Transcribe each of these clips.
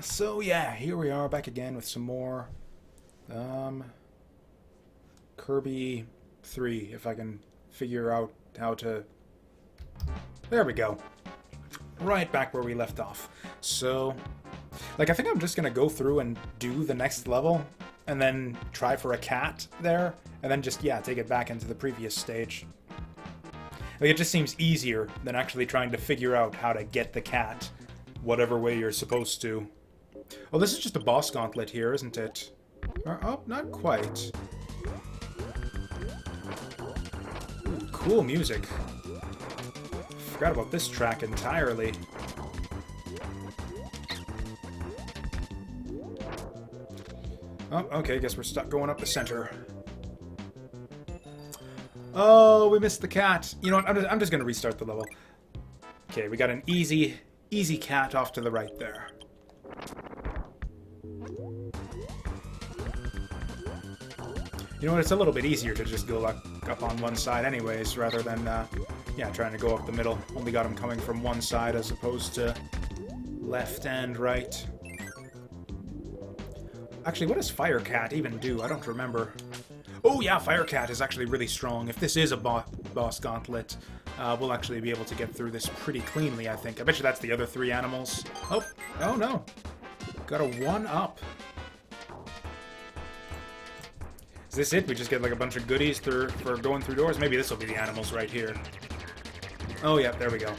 So yeah, here we are back again with some more um, Kirby 3, if I can figure out how to... There we go. Right back where we left off. So, I think I'm just gonna go through and do the next level, and then try for a cat there, and then just, yeah, take it back into the previous stage. It just seems easier than actually trying to figure out how to get the cat whatever way you're supposed to. Oh, this is just a boss gauntlet here, isn't it? Oh, not quite. Ooh, cool music. Forgot about this track entirely. Oh, okay, guess we're stuck going up the center. Oh, we missed the cat. You know what, I'm just gonna restart the level. Okay, we got an easy cat off to the right there. You know what, it's a little bit easier to just go up on one side anyways, rather than, yeah, trying to go up the middle. Only got him coming from one side as opposed to left and right. Actually, what does Fire Cat even do? I don't remember. Oh yeah, Fire Cat is actually really strong. If this is a boss gauntlet, we'll actually be able to get through this pretty cleanly, I think. I bet you that's the other three animals. Oh no. Got a 1-up. Is this it? We just get like a bunch of goodies for going through doors? Maybe this will be the animals right here. Oh yeah, there we go.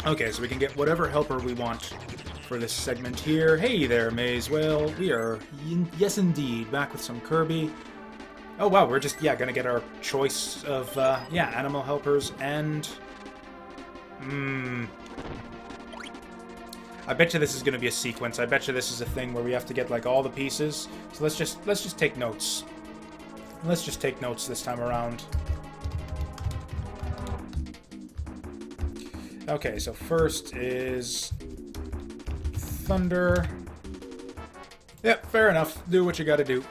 Okay, so we can get whatever helper we want for this segment here. Hey there, Maze. Well, we are, yes indeed, back with some Kirby. Oh wow, we're just, yeah, gonna get our choice of, yeah, animal helpers and... I bet you this is gonna be a sequence. I bet you this is a thing where we have to get, like, all the pieces. So let's just take notes. Let's just take notes this time around. Okay, so first is... Thunder. Yep, fair enough. Do what you gotta do.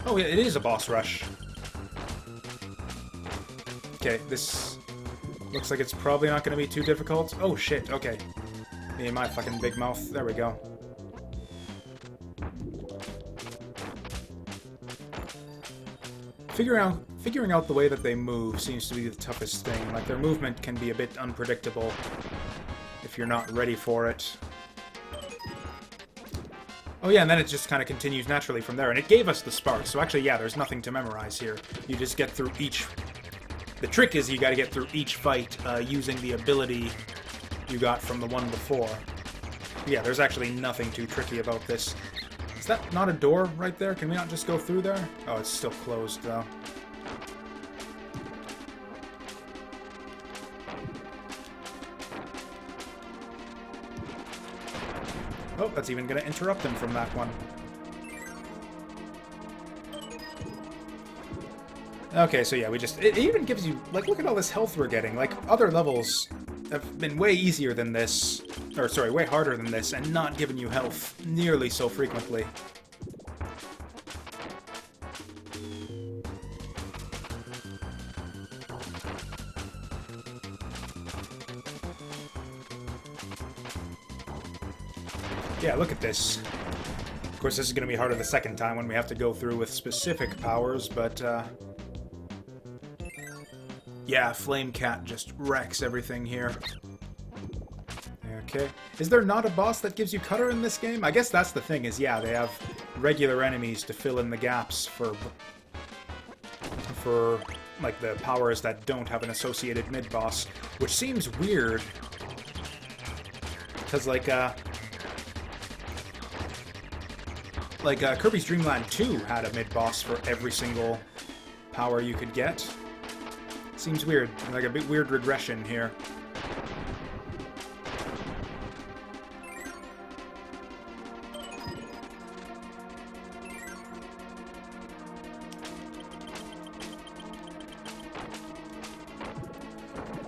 Oh, yeah, it is a boss rush. Okay, this looks like it's probably not going to be too difficult. Oh, shit, okay. Me and my fucking big mouth. There we go. Figuring out the way that they move seems to be the toughest thing. Like, their movement can be a bit unpredictable if you're not ready for it. Oh yeah, and then it just kind of continues naturally from there. And it gave us the sparks, so actually, yeah, there's nothing to memorize here. You just get through each... The trick is you gotta get through each fight using the ability you got from the one before. Yeah, there's actually nothing too tricky about this. Is that not a door right there? Can we not just go through there? Oh, it's still closed, though. Oh, that's even going to interrupt him from that one. Okay, so yeah, it even gives you, like, look at all this health we're getting. Like, other levels have been way easier than this, or sorry, way harder than this, and not given you health nearly so frequently. Yeah, look at this. Of course, this is going to be harder the second time when we have to go through with specific powers, but, yeah, Flame Cat just wrecks everything here. Okay. Is there not a boss that gives you Cutter in this game? I guess that's the thing, is, yeah, they have regular enemies to fill in the gaps for like, the powers that don't have an associated mid-boss, which seems weird. Because, Kirby's Dream Land 2 had a mid-boss for every single power you could get. Seems weird. Like a bit weird regression here.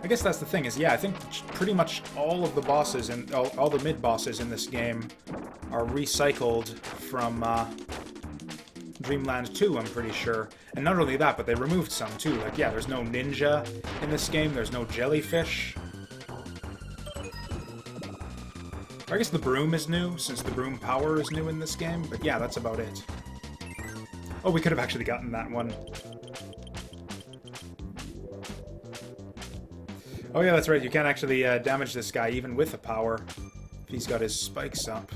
I guess that's the thing, is, yeah, I think pretty much all of the bosses and all the mid-bosses in this game are recycled from Dreamland 2, I'm pretty sure. And not only that, but they removed some too. Like, yeah, there's no ninja in this game, there's no jellyfish. I guess the broom is new, since the broom power is new in this game, but yeah, that's about it. Oh, we could have actually gotten that one. Oh yeah, that's right, you can't actually damage this guy even with the power, if he's got his spikes up.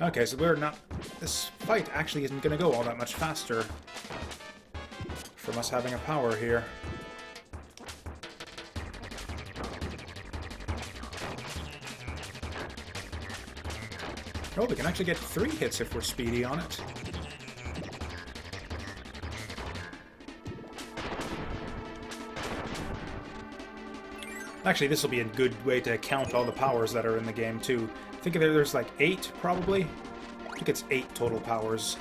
Okay, so we're not... This fight actually isn't going to go all that much faster from us having a power here. Oh, we can actually get 3 hits if we're speedy on it. Actually, this will be a good way to count all the powers that are in the game, too. I think there's like 8, probably. I think it's 8 total powers.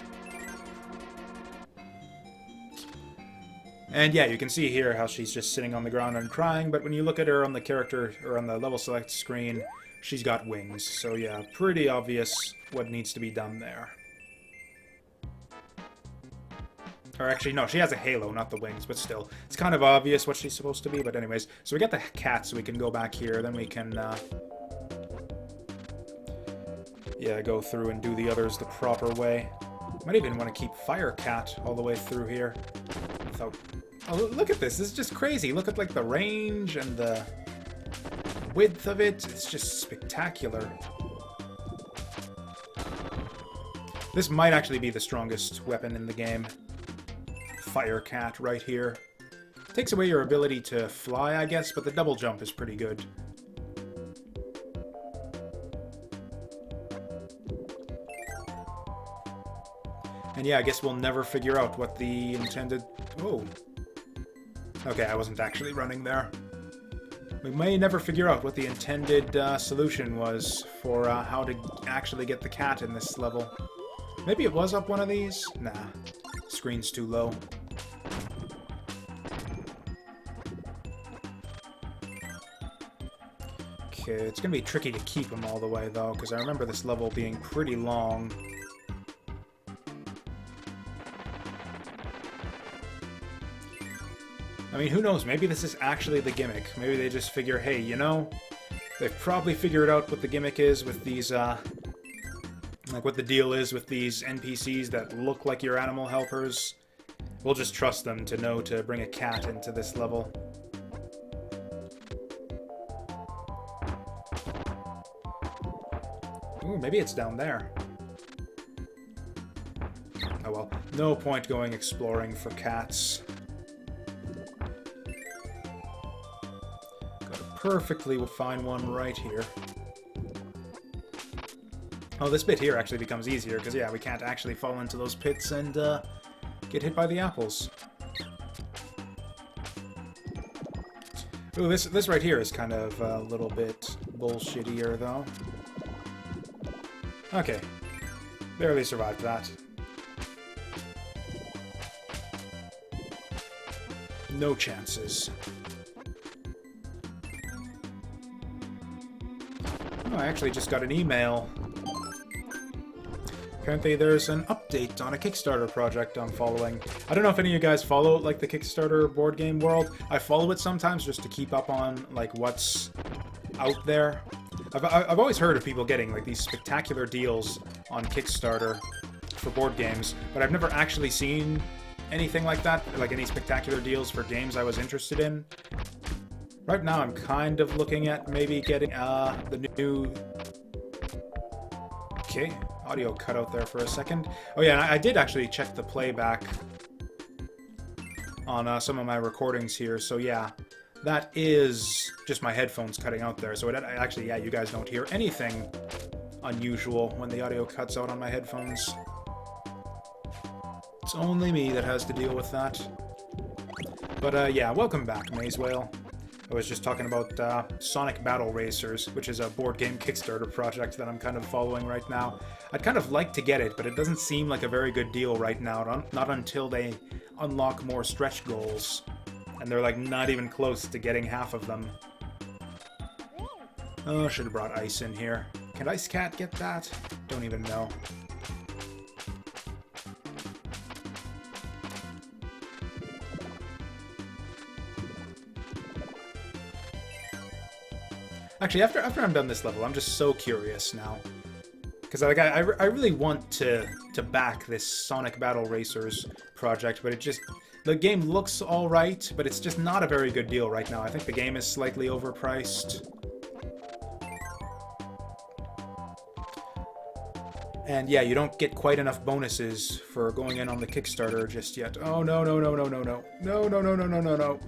And yeah, you can see here how she's just sitting on the ground and crying, but when you look at her on the character, or on the level select screen, she's got wings. So yeah, pretty obvious what needs to be done there. Or actually, no, she has a halo, not the wings, but still. It's kind of obvious what she's supposed to be, but anyways. So we got the cat, so we can go back here, then we can, yeah, go through and do the others the proper way. Might even want to keep Fire Cat all the way through here. Without... Oh, look at this. This is just crazy. Look at, like, the range and the width of it. It's just spectacular. This might actually be the strongest weapon in the game. Fire Cat right here. Takes away your ability to fly, I guess, but the double jump is pretty good. And yeah, I guess we'll never figure out what the intended... Oh. Okay, I wasn't actually running there. We may never figure out what the intended solution was for how to actually get the cat in this level. Maybe it was up one of these? Nah. Screen's too low. Okay, it's gonna be tricky to keep him all the way, though, because I remember this level being pretty long. I mean, who knows? Maybe this is actually the gimmick. Maybe they just figure, hey, you know, they've probably figured out what the gimmick is with these, like what the deal is with these NPCs that look like your animal helpers. We'll just trust them to know to bring a cat into this level. Ooh, maybe it's down there. Oh well, no point going exploring for cats. Got a perfectly fine one right here. Oh, this bit here actually becomes easier, because yeah, we can't actually fall into those pits and get hit by the apples. Ooh, this right here is kind of a little bit bullshittier, though. Okay. Barely survived that. No chances. Oh, I actually just got an email. Apparently there's an update on a Kickstarter project I'm following. I don't know if any of you guys follow, like, the Kickstarter board game world. I follow it sometimes just to keep up on, like, what's out there. I've always heard of people getting, like, these spectacular deals on Kickstarter for board games, but I've never actually seen anything like that, like any spectacular deals for games I was interested in. Right now I'm kind of looking at maybe getting the new... Okay, audio cut out there for a second. Oh yeah, and I did actually check the playback on some of my recordings here, so yeah. That is just my headphones cutting out there, so it actually, yeah, you guys don't hear anything unusual when the audio cuts out on my headphones. It's only me that has to deal with that. But yeah, welcome back, Maze Whale. I was just talking about Sonic Battle Racers, which is a board game Kickstarter project that I'm kind of following right now. I'd kind of like to get it, but it doesn't seem like a very good deal right now, not until they unlock more stretch goals. And they're, like, not even close to getting half of them. Oh, should have brought Ice in here. Can Ice Cat get that? Don't even know. Actually, after I'm done this level, I'm just so curious now. Because like, I really want to back this Sonic Battle Racers project, but it just... The game looks alright, but it's just not a very good deal right now. I think the game is slightly overpriced. And yeah, you don't get quite enough bonuses for going in on the Kickstarter just yet. Oh, no, no, no, no, no, no. No, no, no, no, no, no, no.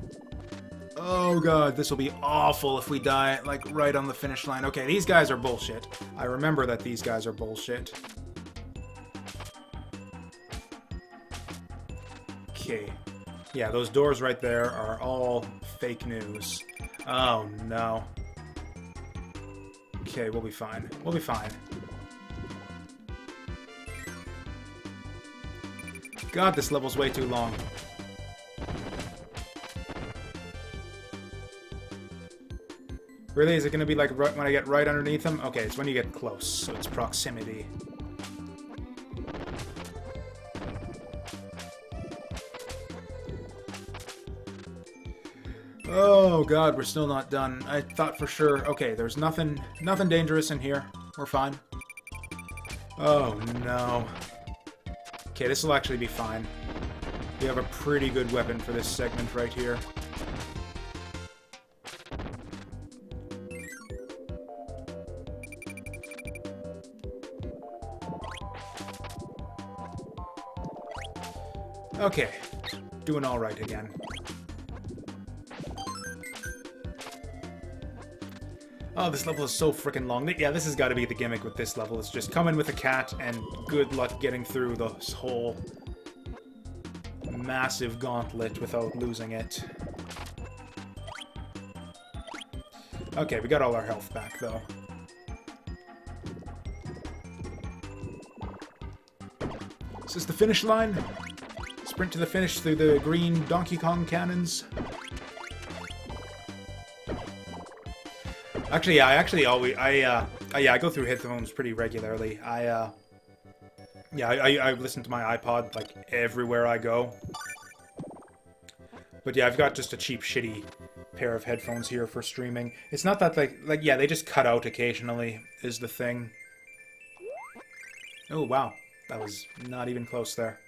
Oh god, this will be awful if we die, like, right on the finish line. Okay, these guys are bullshit. I remember that these guys are bullshit. Okay. Yeah, those doors right there are all fake news. Oh, no. Okay, we'll be fine. We'll be fine. God, this level's way too long. Really? Is it going to be like right when I get right underneath them? Okay, it's when you get close, so it's proximity. Oh god, we're still not done. I thought for sure... Okay, there's nothing dangerous in here. We're fine. Oh no. Okay, this will actually be fine. We have a pretty good weapon for this segment right here. Okay, doing alright again. Oh, this level is so freaking long. Yeah, this has got to be the gimmick with this level. It's just come in with a cat and good luck getting through this whole massive gauntlet without losing it. Okay, we got all our health back, though. Is this the finish line? Sprint to the finish through the green Donkey Kong cannons. Actually, yeah, I go through headphones pretty regularly. I listen to my iPod, like, everywhere I go. But yeah, I've got just a cheap, shitty pair of headphones here for streaming. It's not that, like, yeah, they just cut out occasionally, is the thing. Oh, wow. That was not even close there.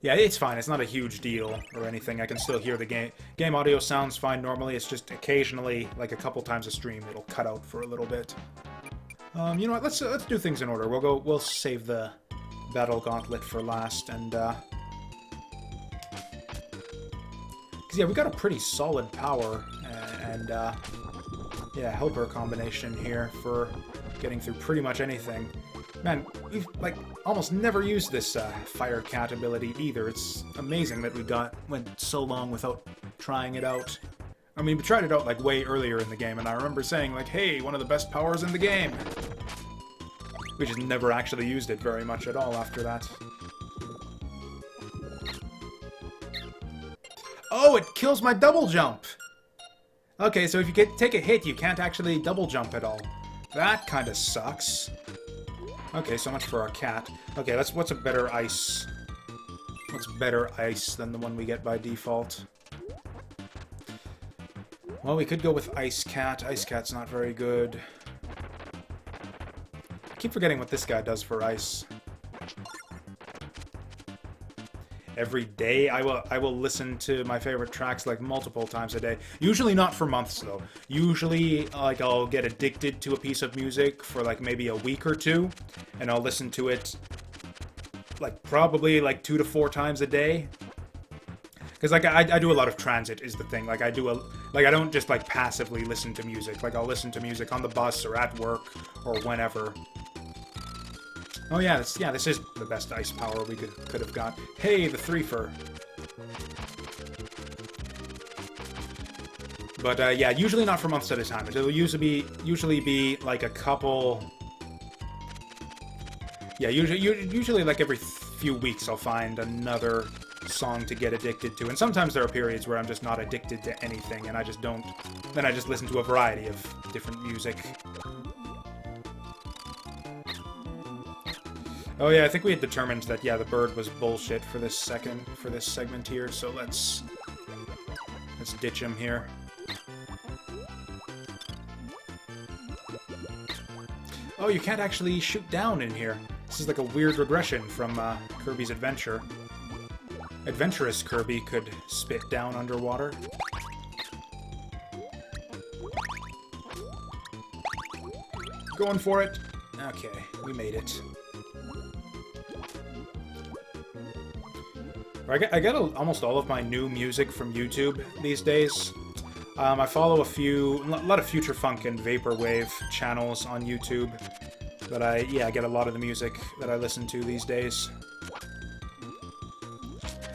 Yeah, it's fine. It's not a huge deal or anything. I can still hear the game. Game audio sounds fine normally. It's just occasionally, like a couple times a stream, it'll cut out for a little bit. You know what? Let's do things in order. We'll save the battle gauntlet for last, and because yeah, we got a pretty solid power and yeah, helper combination here for getting through pretty much anything. Man, we've, like, almost never used this Fire Cat ability either. It's amazing that we went so long without trying it out. I mean, we tried it out, like, way earlier in the game, and I remember saying, like, hey, one of the best powers in the game! We just never actually used it very much at all after that. Oh, it kills my double jump! Okay, so if you take a hit, you can't actually double jump at all. That kind of sucks. Okay, so much for our cat. Okay, what's a better ice? What's better ice than the one we get by default? Well, we could go with Ice Cat. Ice Cat's not very good. I keep forgetting what this guy does for ice. Every day I will listen to my favorite tracks like multiple times a day. Usually not for months though. Usually like I'll get addicted to a piece of music for like maybe a week or two, and I'll listen to it like probably like 2 to 4 times a day. Because like I do a lot of transit is the thing. Like I don't just like passively listen to music. Like I'll listen to music on the bus or at work or whenever. Oh yeah, this is the best ice power we could have got. Hey, the threefer. But yeah, usually not for months at a time. It'll usually be like a couple. Yeah, usually like every few weeks I'll find another song to get addicted to, and sometimes there are periods where I'm just not addicted to anything, and I just don't. Then I just listen to a variety of different music. Oh yeah, I think we had determined that yeah, the bird was bullshit for this segment here, so let's ditch him here. Oh, you can't actually shoot down in here. This is like a weird regression from Kirby's Adventure. Adventurous Kirby could spit down underwater. Going for it. Okay, we made it. I get almost all of my new music from YouTube these days. I follow a lot of Future Funk and Vaporwave channels on YouTube. But I get a lot of the music that I listen to these days.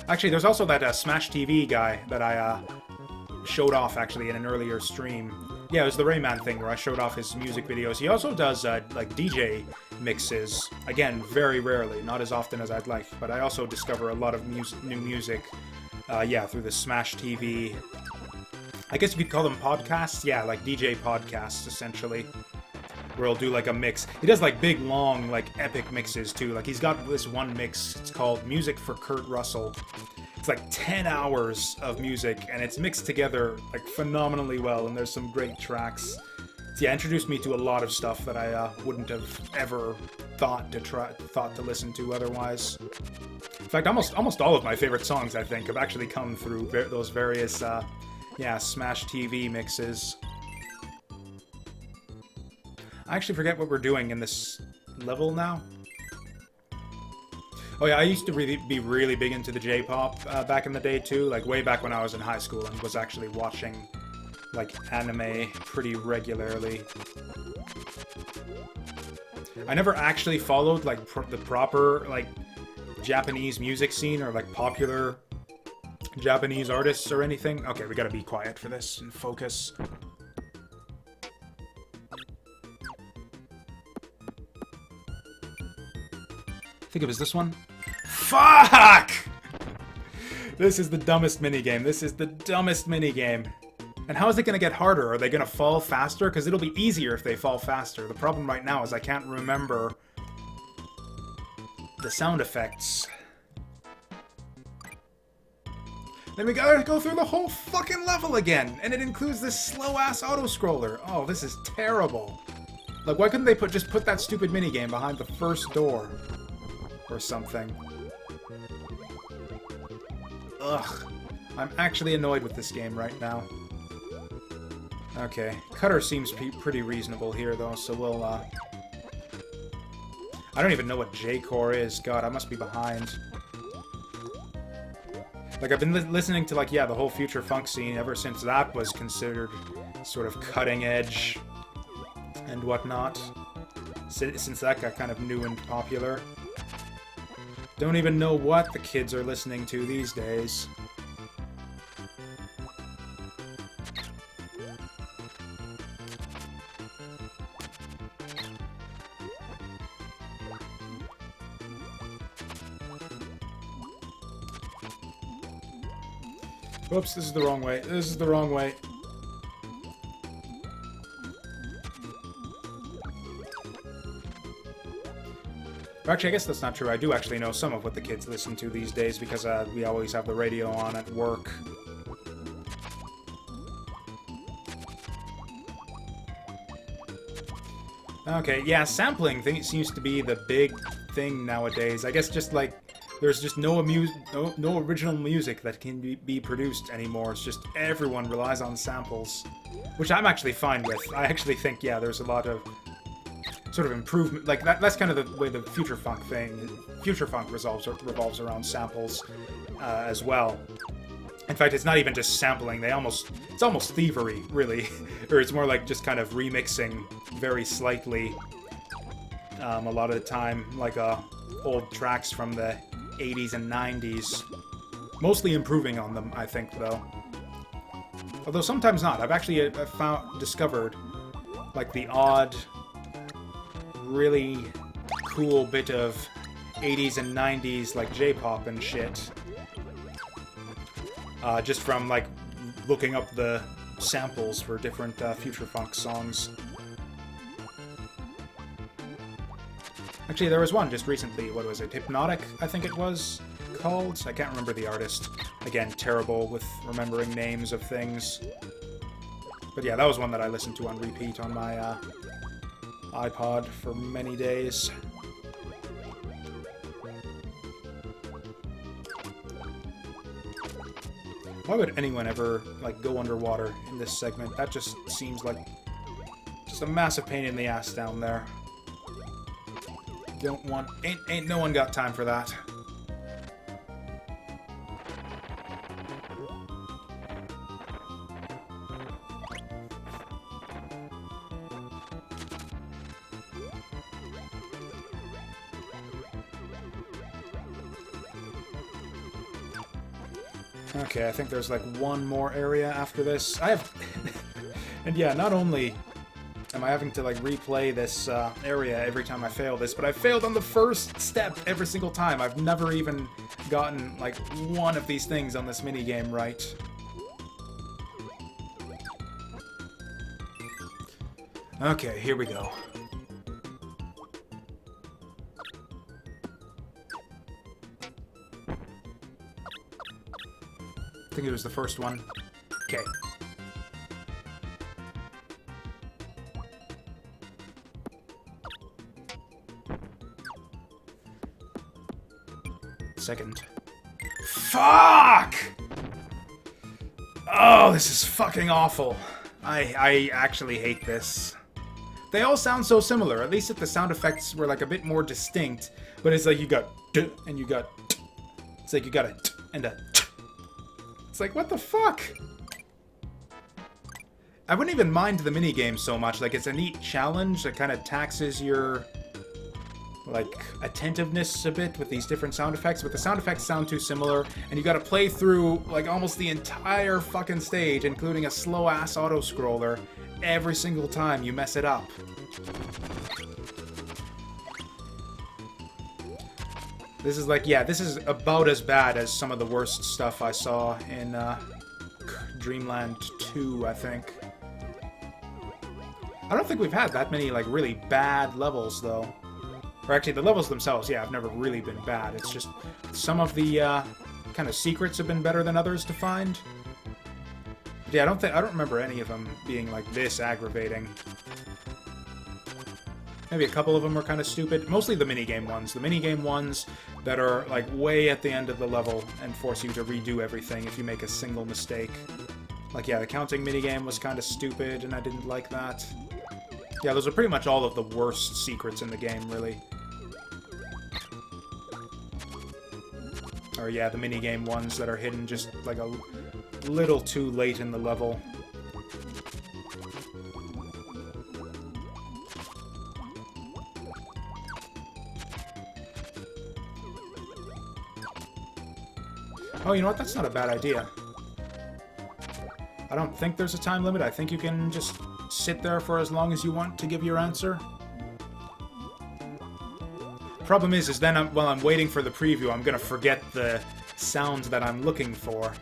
Actually, there's also that Smash TV guy that I showed off, actually, in an earlier stream. Yeah, it was the Rayman thing where I showed off his music videos. He also does, like, DJ mixes. Again, very rarely, not as often as I'd like. But I also discover a lot of new music, yeah, through the Smash TV. I guess you could call them podcasts. Yeah, like DJ podcasts, essentially. Where he'll do, like, a mix. He does, like, big, long, like, epic mixes, too. Like, he's got this one mix. It's called Music for Kurt Russell. It's like 10 hours of music, and it's mixed together, like, phenomenally well, and there's some great tracks. So, yeah, introduced me to a lot of stuff that I wouldn't have ever thought to listen to otherwise. In fact, almost all of my favorite songs, I think, have actually come through those various, yeah, Smash TV mixes. I actually forget what we're doing in this level now. Oh yeah, I used to be really big into the J-pop back in the day too, like way back when I was in high school and was actually watching like anime pretty regularly. I never actually followed like the proper like Japanese music scene or like popular Japanese artists or anything. Okay, we gotta be quiet for this and focus. I think it was this one. Fuck! This is the dumbest minigame. This is the dumbest minigame. And how is it going to get harder? Are they going to fall faster? Because it'll be easier if they fall faster. The problem right now is I can't remember the sound effects. Then we gotta go through the whole fucking level again. And it includes this slow-ass auto-scroller. Oh, this is terrible. Like, why couldn't they just put that stupid minigame behind the first door? Or something. Ugh. I'm actually annoyed with this game right now. Okay. Cutter seems pretty reasonable here, though, so we'll, I don't even know what J-Core is. God, I must be behind. Like, I've been listening to, like, yeah, the whole Future Funk scene ever since that was considered sort of cutting edge and whatnot. Since that got kind of new and popular. Don't even know what the kids are listening to these days. Whoops, this is the wrong way. This is the wrong way. Actually, I guess that's not true. I do actually know some of what the kids listen to these days because we always have the radio on at work. Okay, yeah, sampling seems to be the big thing nowadays. I guess just like there's just no original music that can be produced anymore. It's just everyone relies on samples, which I'm actually fine with. I actually think, yeah, there's a lot of sort of improvement, like that's kind of the way the Future Funk revolves around samples as well. In fact, it's not even just sampling. It's almost thievery, really, or it's more like just kind of remixing very slightly. A lot of the time, like old tracks from the 80s and 90s, mostly improving on them, I think, though. Although sometimes not. I've actually discovered like the odd, really cool bit of 80s and 90s like J-pop and shit. Just from like looking up the samples for different Future Funk songs. Actually, there was one just recently. What was it? Hypnotic, I think it was called. I can't remember the artist. Again, terrible with remembering names of things. But yeah, that was one that I listened to on repeat on my iPod for many days. Why would anyone ever, like, go underwater in this segment? That just seems like just a massive pain in the ass down there. Don't want... Ain't no one got time for that. Okay, I think there's like one more area after this. I have... and yeah, not only am I having to like replay this area every time I fail this, but I failed on the first step every single time. I've never even gotten like one of these things on this minigame right. Okay, here we go. I think it was the first one. Okay. Second. Fuck! Oh, this is fucking awful. I actually hate this. They all sound so similar, at least if the sound effects were like a bit more distinct, but it's like you got d and you got t. It's like you got a t and a t. It's like, what the fuck? I wouldn't even mind the minigame so much. Like, it's a neat challenge that kind of taxes your, like, attentiveness a bit with these different sound effects, but the sound effects sound too similar, and you gotta play through, like, almost the entire fucking stage, including a slow-ass auto-scroller, every single time you mess it up. This is like, yeah, this is about as bad as some of the worst stuff I saw in Dreamland 2, I think. I don't think we've had that many, like, really bad levels, though. Or actually, the levels themselves, yeah, have never really been bad. It's just some of the kind of secrets have been better than others to find. But yeah, I don't remember any of them being, like, this aggravating. Maybe a couple of them were kind of stupid. Mostly the minigame ones. The minigame ones that are, like, way at the end of the level and force you to redo everything if you make a single mistake. Like, yeah, the counting minigame was kind of stupid, and I didn't like that. Yeah, those are pretty much all of the worst secrets in the game, really. Or, yeah, the minigame ones that are hidden just, like, a little too late in the level. Oh, you know what? That's not a bad idea. I don't think there's a time limit. I think you can just sit there for as long as you want to give your answer. Problem is then while I'm waiting for the preview, I'm gonna forget the sounds that I'm looking for.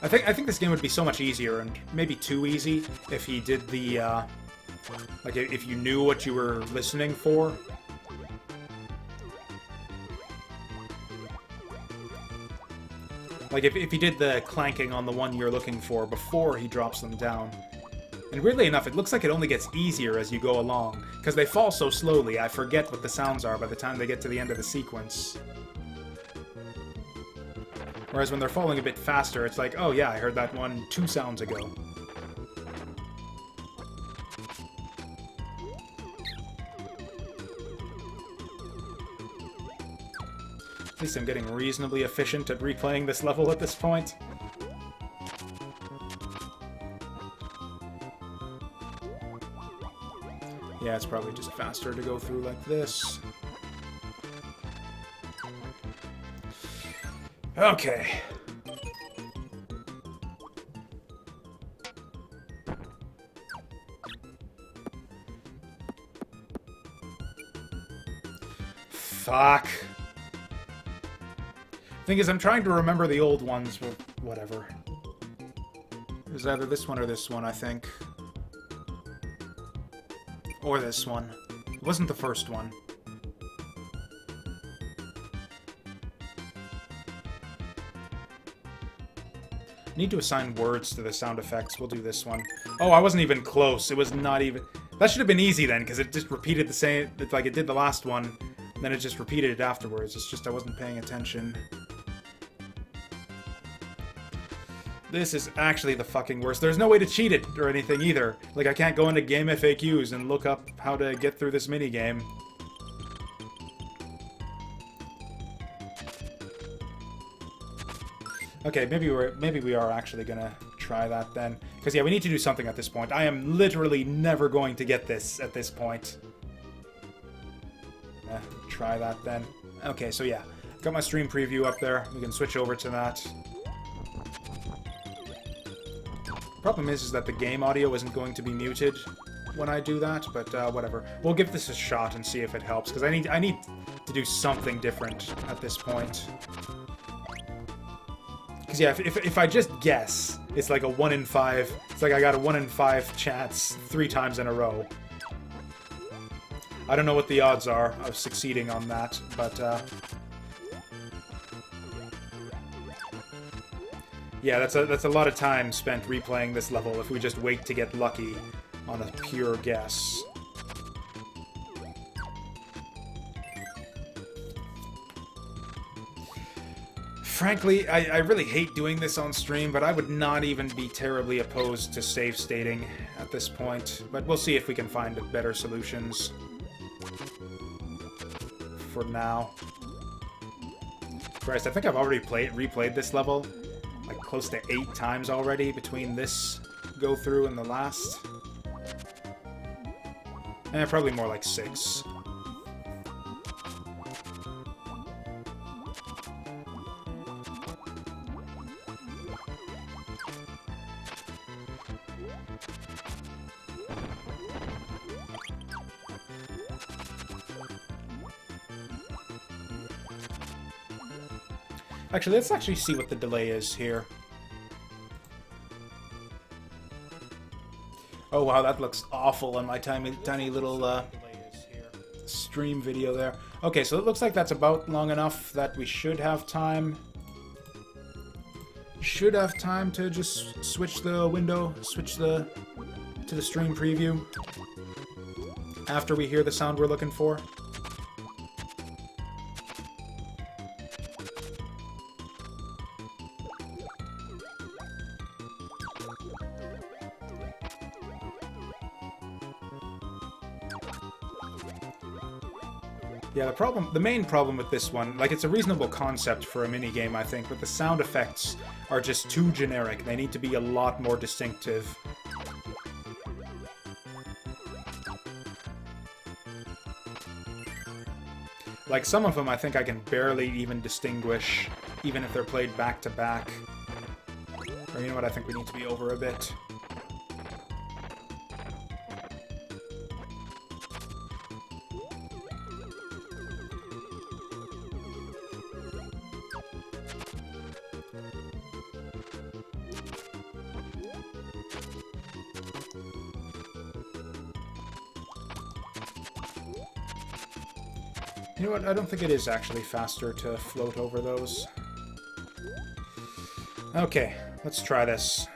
I think this game would be so much easier, and maybe too easy, if he did the, like, if you knew what you were listening for. Like, if he did the clanking on the one you're looking for before he drops them down. And weirdly enough, it looks like it only gets easier as you go along. Because they fall so slowly, I forget what the sounds are by the time they get to the end of the sequence. Whereas when they're falling a bit faster, it's like, oh yeah, I heard that one 2 sounds ago. At least I'm getting reasonably efficient at replaying this level at this point. Yeah, it's probably just faster to go through like this. Okay. Fuck. Thing is, I'm trying to remember the old ones, but whatever. It was either this one or this one, I think. Or this one. It wasn't the first one. Need to assign words to the sound effects. We'll do this one. Oh, I wasn't even close. It was not even... That should have been easy then, because it just repeated the same, like it did the last one, and then it just repeated it afterwards. It's just I wasn't paying attention. This is actually the fucking worst. There's no way to cheat it or anything either. Like, I can't go into game FAQs and look up how to get through this minigame. Okay, maybe we are actually gonna try that then. Because, yeah, we need to do something at this point. I am literally never going to get this at this point. Try that then. Okay, so yeah. Got my stream preview up there. We can switch over to that. Problem is that the game audio isn't going to be muted when I do that, but whatever. We'll give this a shot and see if it helps, because I need to do something different at this point. Because yeah, if I just guess, it's like a 1 in 5. It's like I got a 1 in 5 chance 3 times in a row. I don't know what the odds are of succeeding on that, but yeah, that's a lot of time spent replaying this level if we just wait to get lucky on a pure guess. Frankly, I really hate doing this on stream, but I would not even be terribly opposed to save stating at this point. But we'll see if we can find better solutions for now. Christ, I think I've already replayed this level like close to 8 times already between this go-through and the last. Probably more like 6. Actually, let's actually see what the delay is here. Oh wow, that looks awful on my tiny little stream video there. Okay, so it looks like that's about long enough that we should have time. Should have time to just switch the window, to the stream preview after we hear the sound we're looking for. Yeah, the main problem with this one, like, it's a reasonable concept for a minigame, I think, but the sound effects are just too generic. They need to be a lot more distinctive. Like, some of them I think I can barely even distinguish, even if they're played back to back. Or you know what, I think we need to be over a bit. You know what, I don't think it is actually faster to float over those. Okay, let's try this.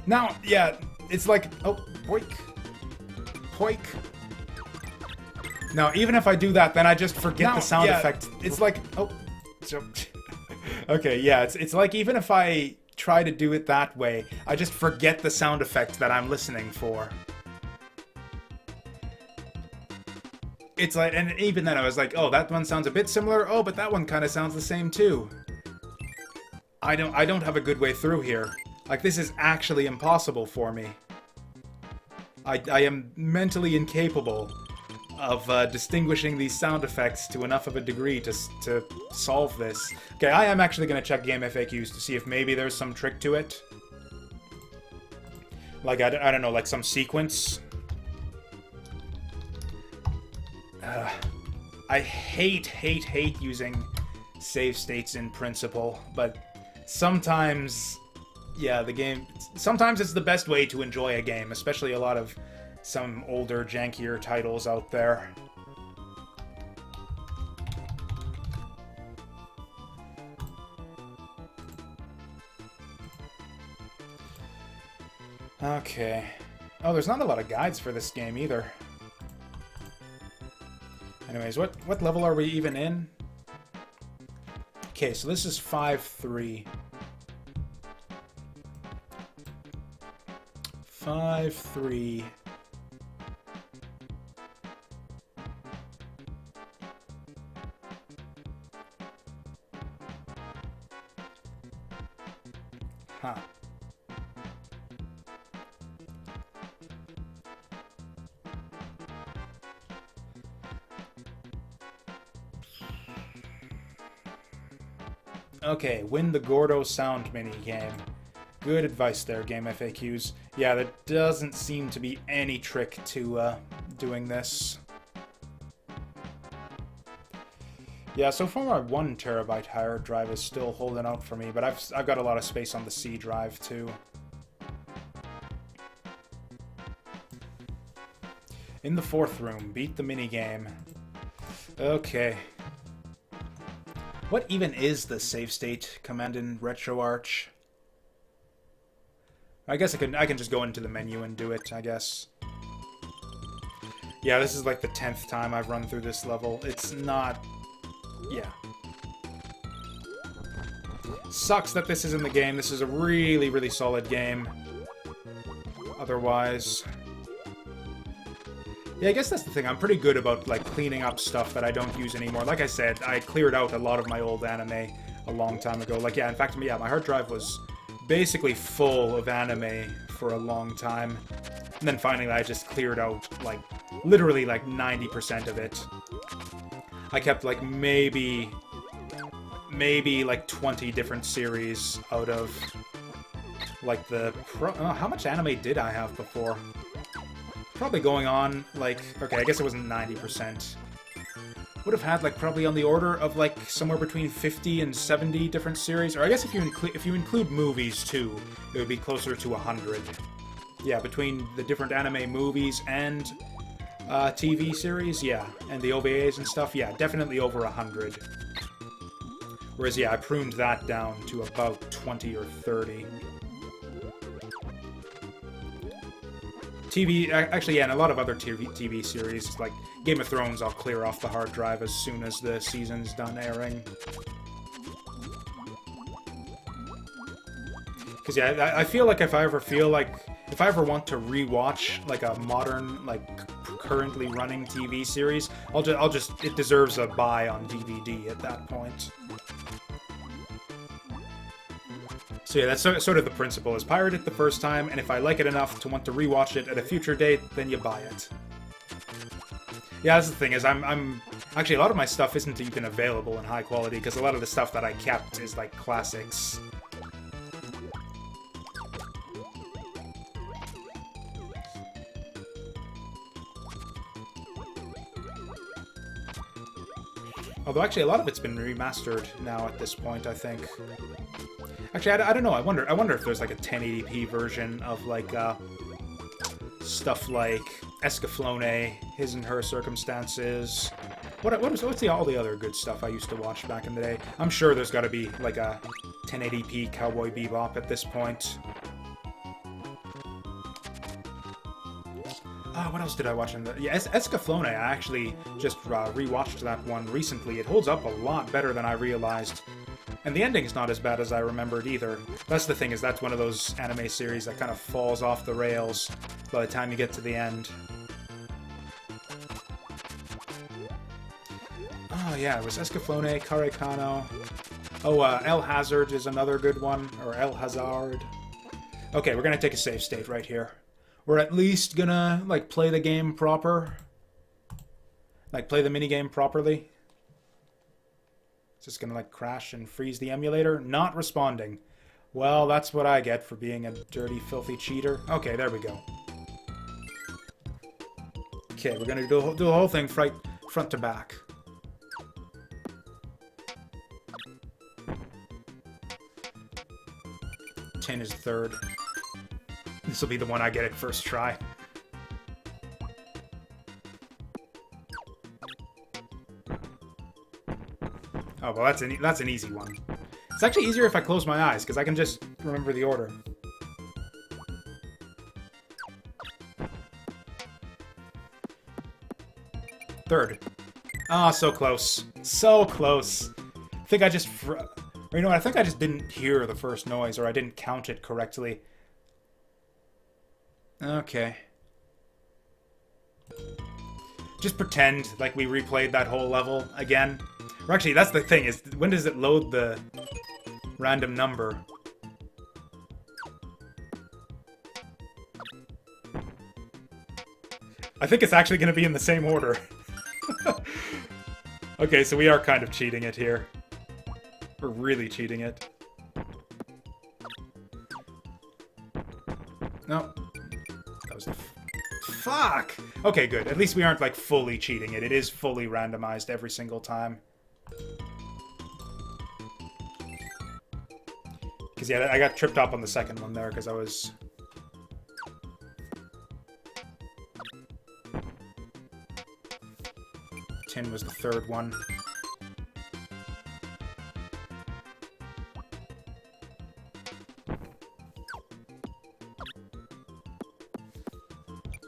Now, yeah, it's like, oh, boink, poik. Now, even if I do that, then I just forget the sound effect. It's like, oh, okay, yeah, it's like even if I try to do it that way, I just forget the sound effect that I'm listening for. It's like, and even then I was like, oh, that one sounds a bit similar. Oh, but that one kind of sounds the same too. I don't have a good way through here. Like, this is actually impossible for me. I am mentally incapable of distinguishing these sound effects to enough of a degree to solve this. Okay, I am actually going to check game FAQs to see if maybe there's some trick to it. Like, I don't know, like some sequence. I hate using save states in principle, but sometimes Yeah, the game... Sometimes it's the best way to enjoy a game, especially a lot of some older, jankier titles out there. Okay. Oh, there's not a lot of guides for this game either. Anyways, what level are we even in? Okay, so this is 5-3. 5-3. Huh. Okay, win the Gordo sound minigame. Good advice there, Game FAQs. Yeah, there doesn't seem to be any trick to doing this. Yeah, so far my 1 terabyte hard drive is still holding out for me, but I've got a lot of space on the C drive too. In the 4th room, beat the minigame. Okay. What even is the save state command in RetroArch? I guess I can just go into the menu and do it, I guess. Yeah, this is like the 10th time I've run through this level. It's not... Yeah. Sucks that this is in the game. This is a really, really solid game. Otherwise... Yeah, I guess that's the thing. I'm pretty good about, like, cleaning up stuff that I don't use anymore. Like I said, I cleared out a lot of my old anime a long time ago. Like, yeah, in fact, yeah, my hard drive was basically full of anime for a long time. And then finally I just cleared out, like, literally, like, 90% of it. I kept, like, maybe, like, 20 different series out of, like, the... how much anime did I have before? Probably going on, like... Okay, I guess it wasn't 90%. Would have had, like, probably on the order of, like, somewhere between 50 and 70 different series. Or I guess if you include movies, too, it would be closer to 100. Yeah, between the different anime movies and TV series, yeah. And the OVAs and stuff, yeah, definitely over 100. Whereas, yeah, I pruned that down to about 20 or 30. TV, actually, yeah, and a lot of other TV series, like Game of Thrones, I'll clear off the hard drive as soon as the season's done airing. Because, yeah, I feel like if I ever want to rewatch, like, a modern, like, currently running TV series, it deserves a buy on DVD at that point. So yeah, that's sort of the principle, is pirate it the first time, and if I like it enough to want to rewatch it at a future date, then you buy it. Yeah, that's the thing, is I'm... Actually, a lot of my stuff isn't even available in high quality, because a lot of the stuff that I kept is, like, classics. Although, actually, a lot of it's been remastered now at this point, I think. Actually, I don't know. I wonder if there's, like, a 1080p version of, like, stuff like Escaflowne, His and Her Circumstances. What's all the other good stuff I used to watch back in the day? I'm sure there's got to be, like, a 1080p Cowboy Bebop at this point. What else did I watch in the... Yeah, Escaflowne, I actually just rewatched that one recently. It holds up a lot better than I realized. And the ending's not as bad as I remembered either. That's the thing, is that's one of those anime series that kind of falls off the rails by the time you get to the end. Oh yeah, it was Escaflowne, Karekano. Oh, El Hazard is another good one, or El Hazard. Okay, we're gonna take a save state right here. We're at least gonna, like, play the game proper. Like, play the minigame properly. It's just gonna, like, crash and freeze the emulator. Not responding. Well, that's what I get for being a dirty, filthy cheater. Okay, there we go. Okay, we're gonna do the whole thing front to back. 10 is third. This will be the one I get at first try. Oh, well, that's an easy one. It's actually easier if I close my eyes, because I can just remember the order. Third. Ah, so close. So close. I think I just... Or you know what, I think I just didn't hear the first noise, or I didn't count it correctly. Okay. Just pretend like we replayed that whole level again. Or actually, that's the thing, is when does it load the random number? I think it's actually going to be in the same order. Okay, so we are kind of cheating it here. We're really cheating it. No. That was the... Fuck! Okay, good. At least we aren't, like, fully cheating it. It is fully randomized every single time. Because, yeah, I got tripped up on the second one there, because I was... Tin was the third one.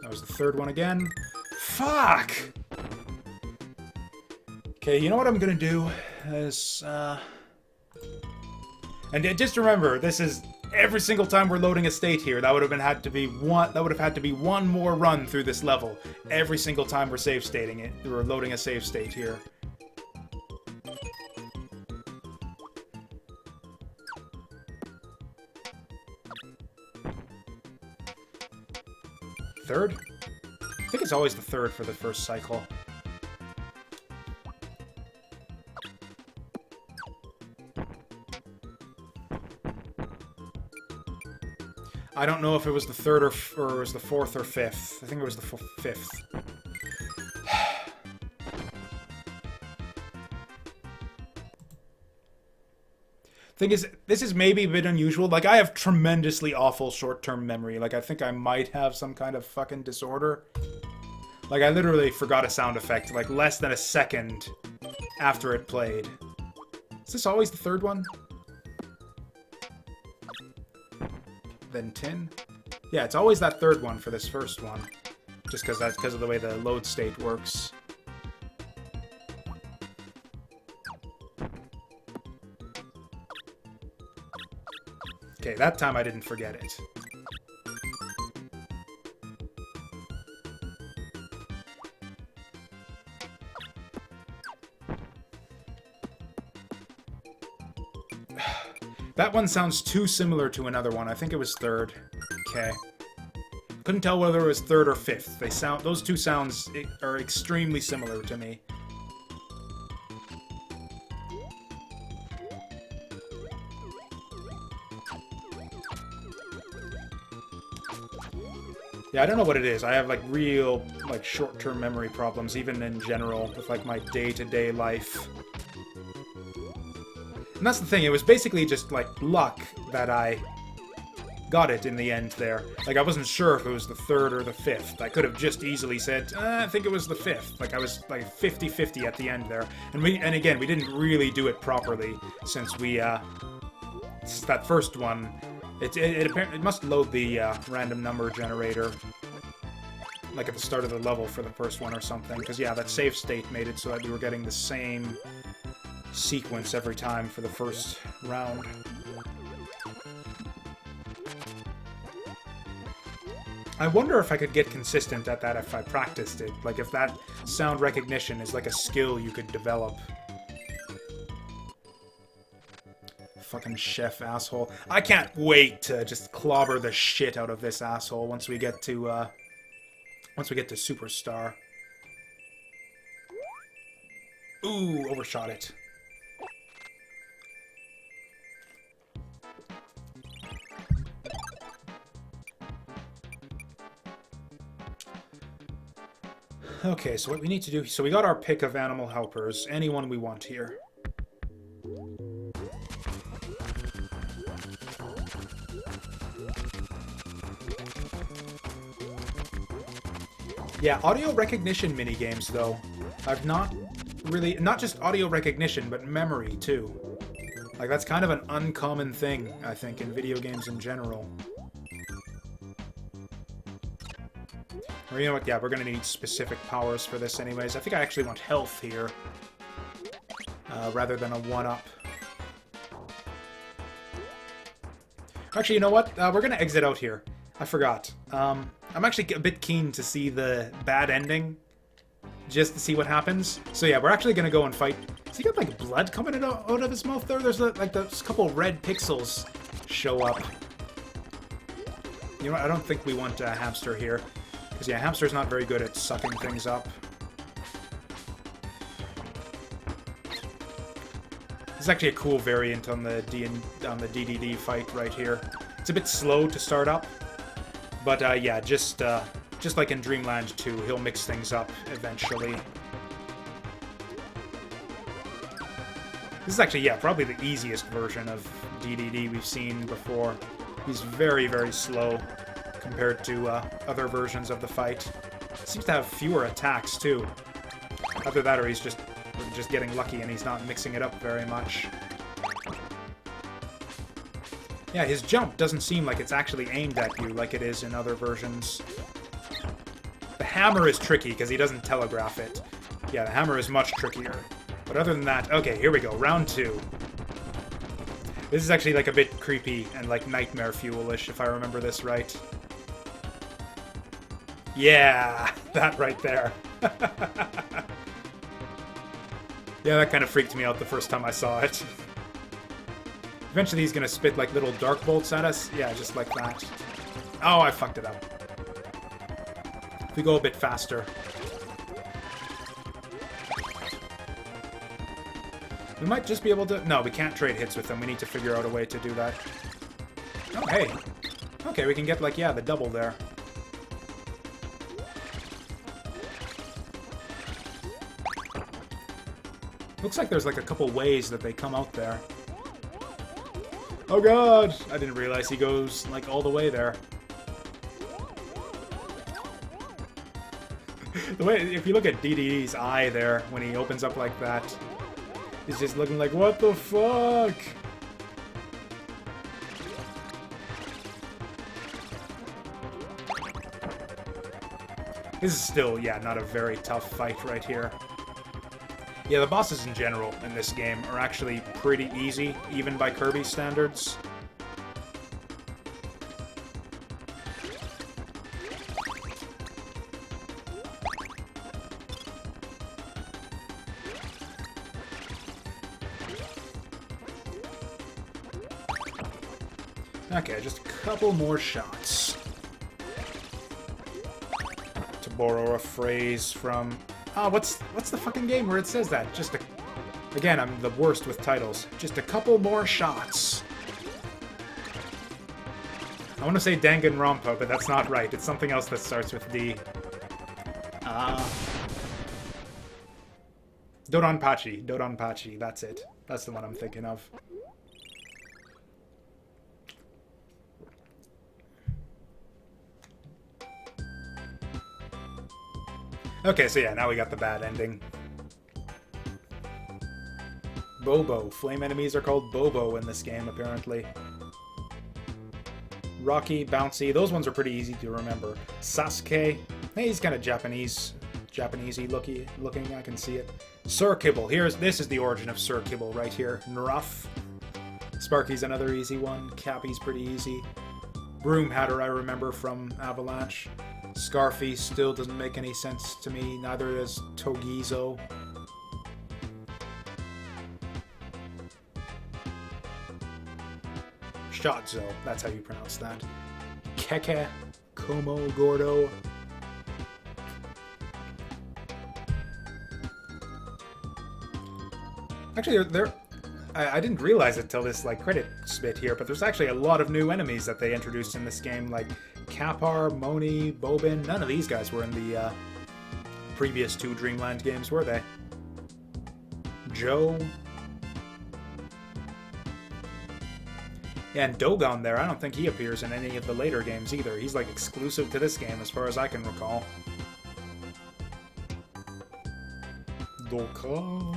That was the third one again. Fuck! Okay, you know what I'm gonna do is, and just remember, this is every single time we're loading a state here. That would have had to be one more run through this level. Every single time we're save stating it, we're loading a save state here. Third? I think it's always the third for the first cycle. I don't know if it was the third or it was the fourth or fifth. I think it was the fifth. Thing is, this is maybe a bit unusual. Like, I have tremendously awful short-term memory. Like, I think I might have some kind of fucking disorder. Like, I literally forgot a sound effect, like, less than a second after it played. Is this always the third one? Then 10? Yeah, it's always that third one for this first one. Just because that's because of the way the load state works. Okay, that time I didn't forget it. That one sounds too similar to another one. I think it was third. Okay. Couldn't tell whether it was third or fifth. Those two sounds are extremely similar to me. Yeah, I don't know what it is. I have, like, real, like, short-term memory problems, even in general, with, like, my day-to-day life. And that's the thing, it was basically just, like, luck that I got it in the end there. Like, I wasn't sure if it was the third or the fifth. I could have just easily said, I think it was the fifth. Like, I was, like, 50-50 at the end there. And again, we didn't really do it properly, since we, that first one... It must load the random number generator, like at the start of the level for the first one or something. Because yeah, that save state made it so that we were getting the same sequence every time for the first round. I wonder if I could get consistent at that if I practiced it. Like if that sound recognition is like a skill you could develop. Fucking chef asshole. I can't wait to just clobber the shit out of this asshole once we get to Superstar. Ooh, overshot it. Okay, so what we need to do... So we got our pick of animal helpers. Anyone we want here. Yeah, audio recognition minigames, though. I've not really... Not just audio recognition, but memory, too. Like, that's kind of an uncommon thing, I think, in video games in general. Or you know what? Yeah, we're gonna need specific powers for this anyways. I think I actually want health here. Rather than a 1-up. Actually, you know what? We're gonna exit out here. I forgot. I'm actually a bit keen to see the bad ending. Just to see what happens. So yeah, we're actually gonna go and fight. Has he got like blood coming out of his mouth there? There's like those couple red pixels show up. You know what? I don't think we want a hamster here. Because yeah, hamster's not very good at sucking things up. This is actually a cool variant on the Dedede fight right here. It's a bit slow to start up, but yeah, just like in Dreamland 2, he'll mix things up eventually. This is actually, yeah, probably the easiest version of Dedede we've seen before. He's very, very slow compared to other versions of the fight. Seems to have fewer attacks too. Either that or he's just getting lucky and he's not mixing it up very much. Yeah, his jump doesn't seem like it's actually aimed at you like it is in other versions. The hammer is tricky because he doesn't telegraph it. Yeah, the hammer is much trickier. But other than that, okay, here we go, round 2. This is actually like a bit creepy and like Nightmare Fuel-ish, if I remember this right. Yeah, that right there. Yeah, that kind of freaked me out the first time I saw it. Eventually he's gonna spit like little dark bolts at us. Yeah, just like that. Oh, I fucked it up. If we go a bit faster. We might just be able to... No, we can't trade hits with them. We need to figure out a way to do that. Oh, hey. Okay, we can get like, yeah, the double there. Looks like there's like a couple ways that they come out there. Oh god! I didn't realize he goes like all the way there. The way, if you look at Dedede's eye there, when he opens up like that, he's just looking like, what the fuck? This is still, yeah, not a very tough fight right here. Yeah, the bosses in general in this game are actually pretty easy, even by Kirby standards. Okay, just a couple more shots. To borrow a phrase from... Ah, what's the fucking game where it says that? Just a... Again, I'm the worst with titles. Just a couple more shots. I want to say Danganronpa, but that's not right. It's something else that starts with D. Dodonpachi. Dodonpachi, that's it. That's the one I'm thinking of. Okay, so yeah, now we got the bad ending. Bobo. Flame enemies are called Bobo in this game, apparently. Rocky, Bouncy, those ones are pretty easy to remember. Sasuke, hey, he's kind of Japanesey looking, I can see it. Sir Kibble, this is the origin of Sir Kibble right here. Nruff. Sparky's another easy one. Cappy's pretty easy. Broom Hatter I remember from Avalanche. Scarfy still doesn't make any sense to me, neither does Togizo. Shotzo, that's how you pronounce that. Keke, Como, Gordo. Actually, I didn't realize it till this like credit bit here, but there's actually a lot of new enemies that they introduced in this game, like Kapar, Moni, Bobin. None of these guys were in the previous 2 Dreamland games, were they? Joe. Yeah, and Dogon there, I don't think he appears in any of the later games either. He's like exclusive to this game as far as I can recall. Doka.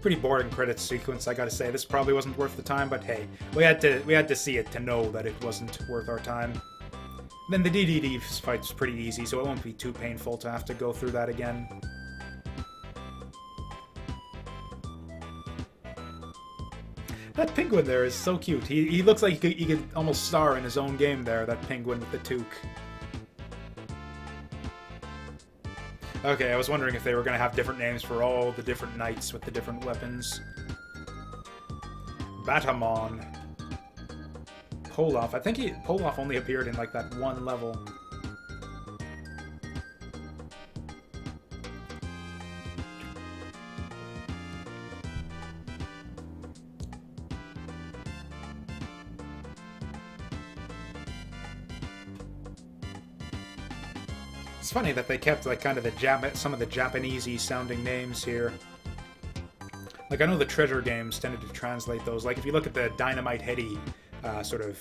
Pretty boring credit sequence, I gotta say. This probably wasn't worth the time, but hey, we had to see it to know that it wasn't worth our time. Then the Dedede fight's pretty easy, so it won't be too painful to have to go through that again. That penguin there is so cute. He looks like he could almost star in his own game there, that penguin with the toque. Okay, I was wondering if they were going to have different names for all the different knights with the different weapons. Batamon. Polaf. I think Polaf only appeared in like that one level. It's funny that they kept like kind of some of the Japanesey sounding names here. Like I know the treasure games tended to translate those. Like if you look at the Dynamite Heady sort of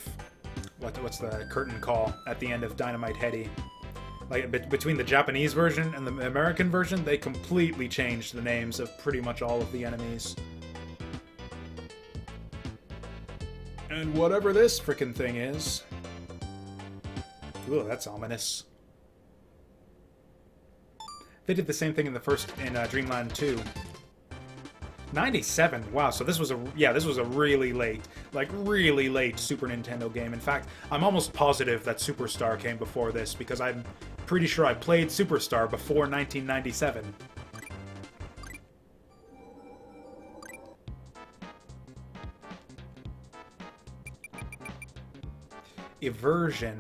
what's the curtain call at the end of Dynamite Heady. Like between the Japanese version and the American version, they completely changed the names of pretty much all of the enemies. And whatever this frickin' thing is. Ooh, that's ominous. They did the same thing in Dreamland 2. 97. Wow, so this was a really late Super Nintendo game. In fact, I'm almost positive that Superstar came before this because I'm pretty sure I played Superstar before 1997. Eversion.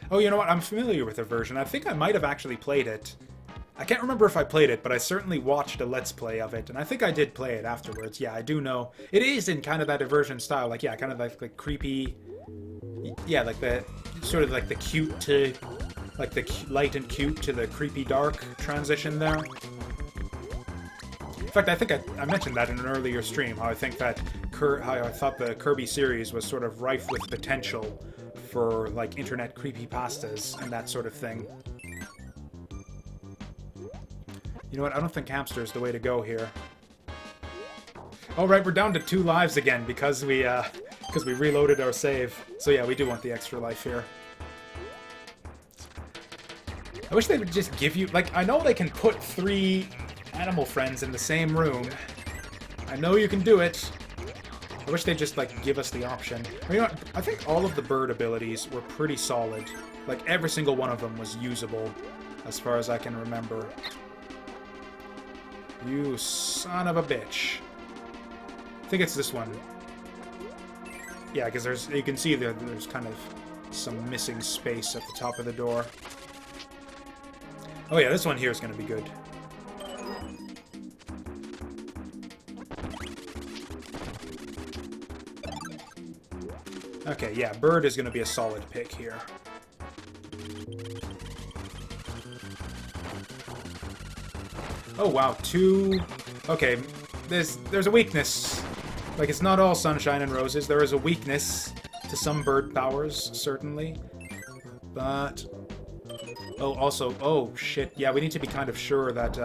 Oh, you know what? I'm familiar with Eversion. I think I might have actually played it. I can't remember if I played it, but I certainly watched a Let's Play of it, and I think I did play it afterwards. Yeah, I do know. It is in kind of that Eversion style, like, yeah, kind of like creepy... Yeah, like the... Sort of like the cute to... Like the light and cute to the creepy dark transition there. In fact, I think I mentioned that in an earlier stream, how I think that... How I thought the Kirby series was sort of rife with potential for, like, internet creepypastas and that sort of thing. You know what? I don't think hamster is the way to go here. All right, we're down to 2 lives again because we reloaded our save. So yeah, we do want the extra life here. I wish they would just give you... Like, I know they can put 3 animal friends in the same room. I know you can do it. I wish they'd just, like, give us the option. You know what? I think all of the bird abilities were pretty solid. Like, every single one of them was usable, as far as I can remember. You son of a bitch. I think it's this one. Yeah, because you can see there's kind of some missing space at the top of the door. Oh yeah, this one here is going to be good. Okay, yeah, bird is going to be a solid pick here. Oh wow, 2... Okay, there's a weakness. Like, it's not all sunshine and roses. There is a weakness to some bird powers, certainly. But... Oh, also... Oh, shit. Yeah, we need to be kind of sure that,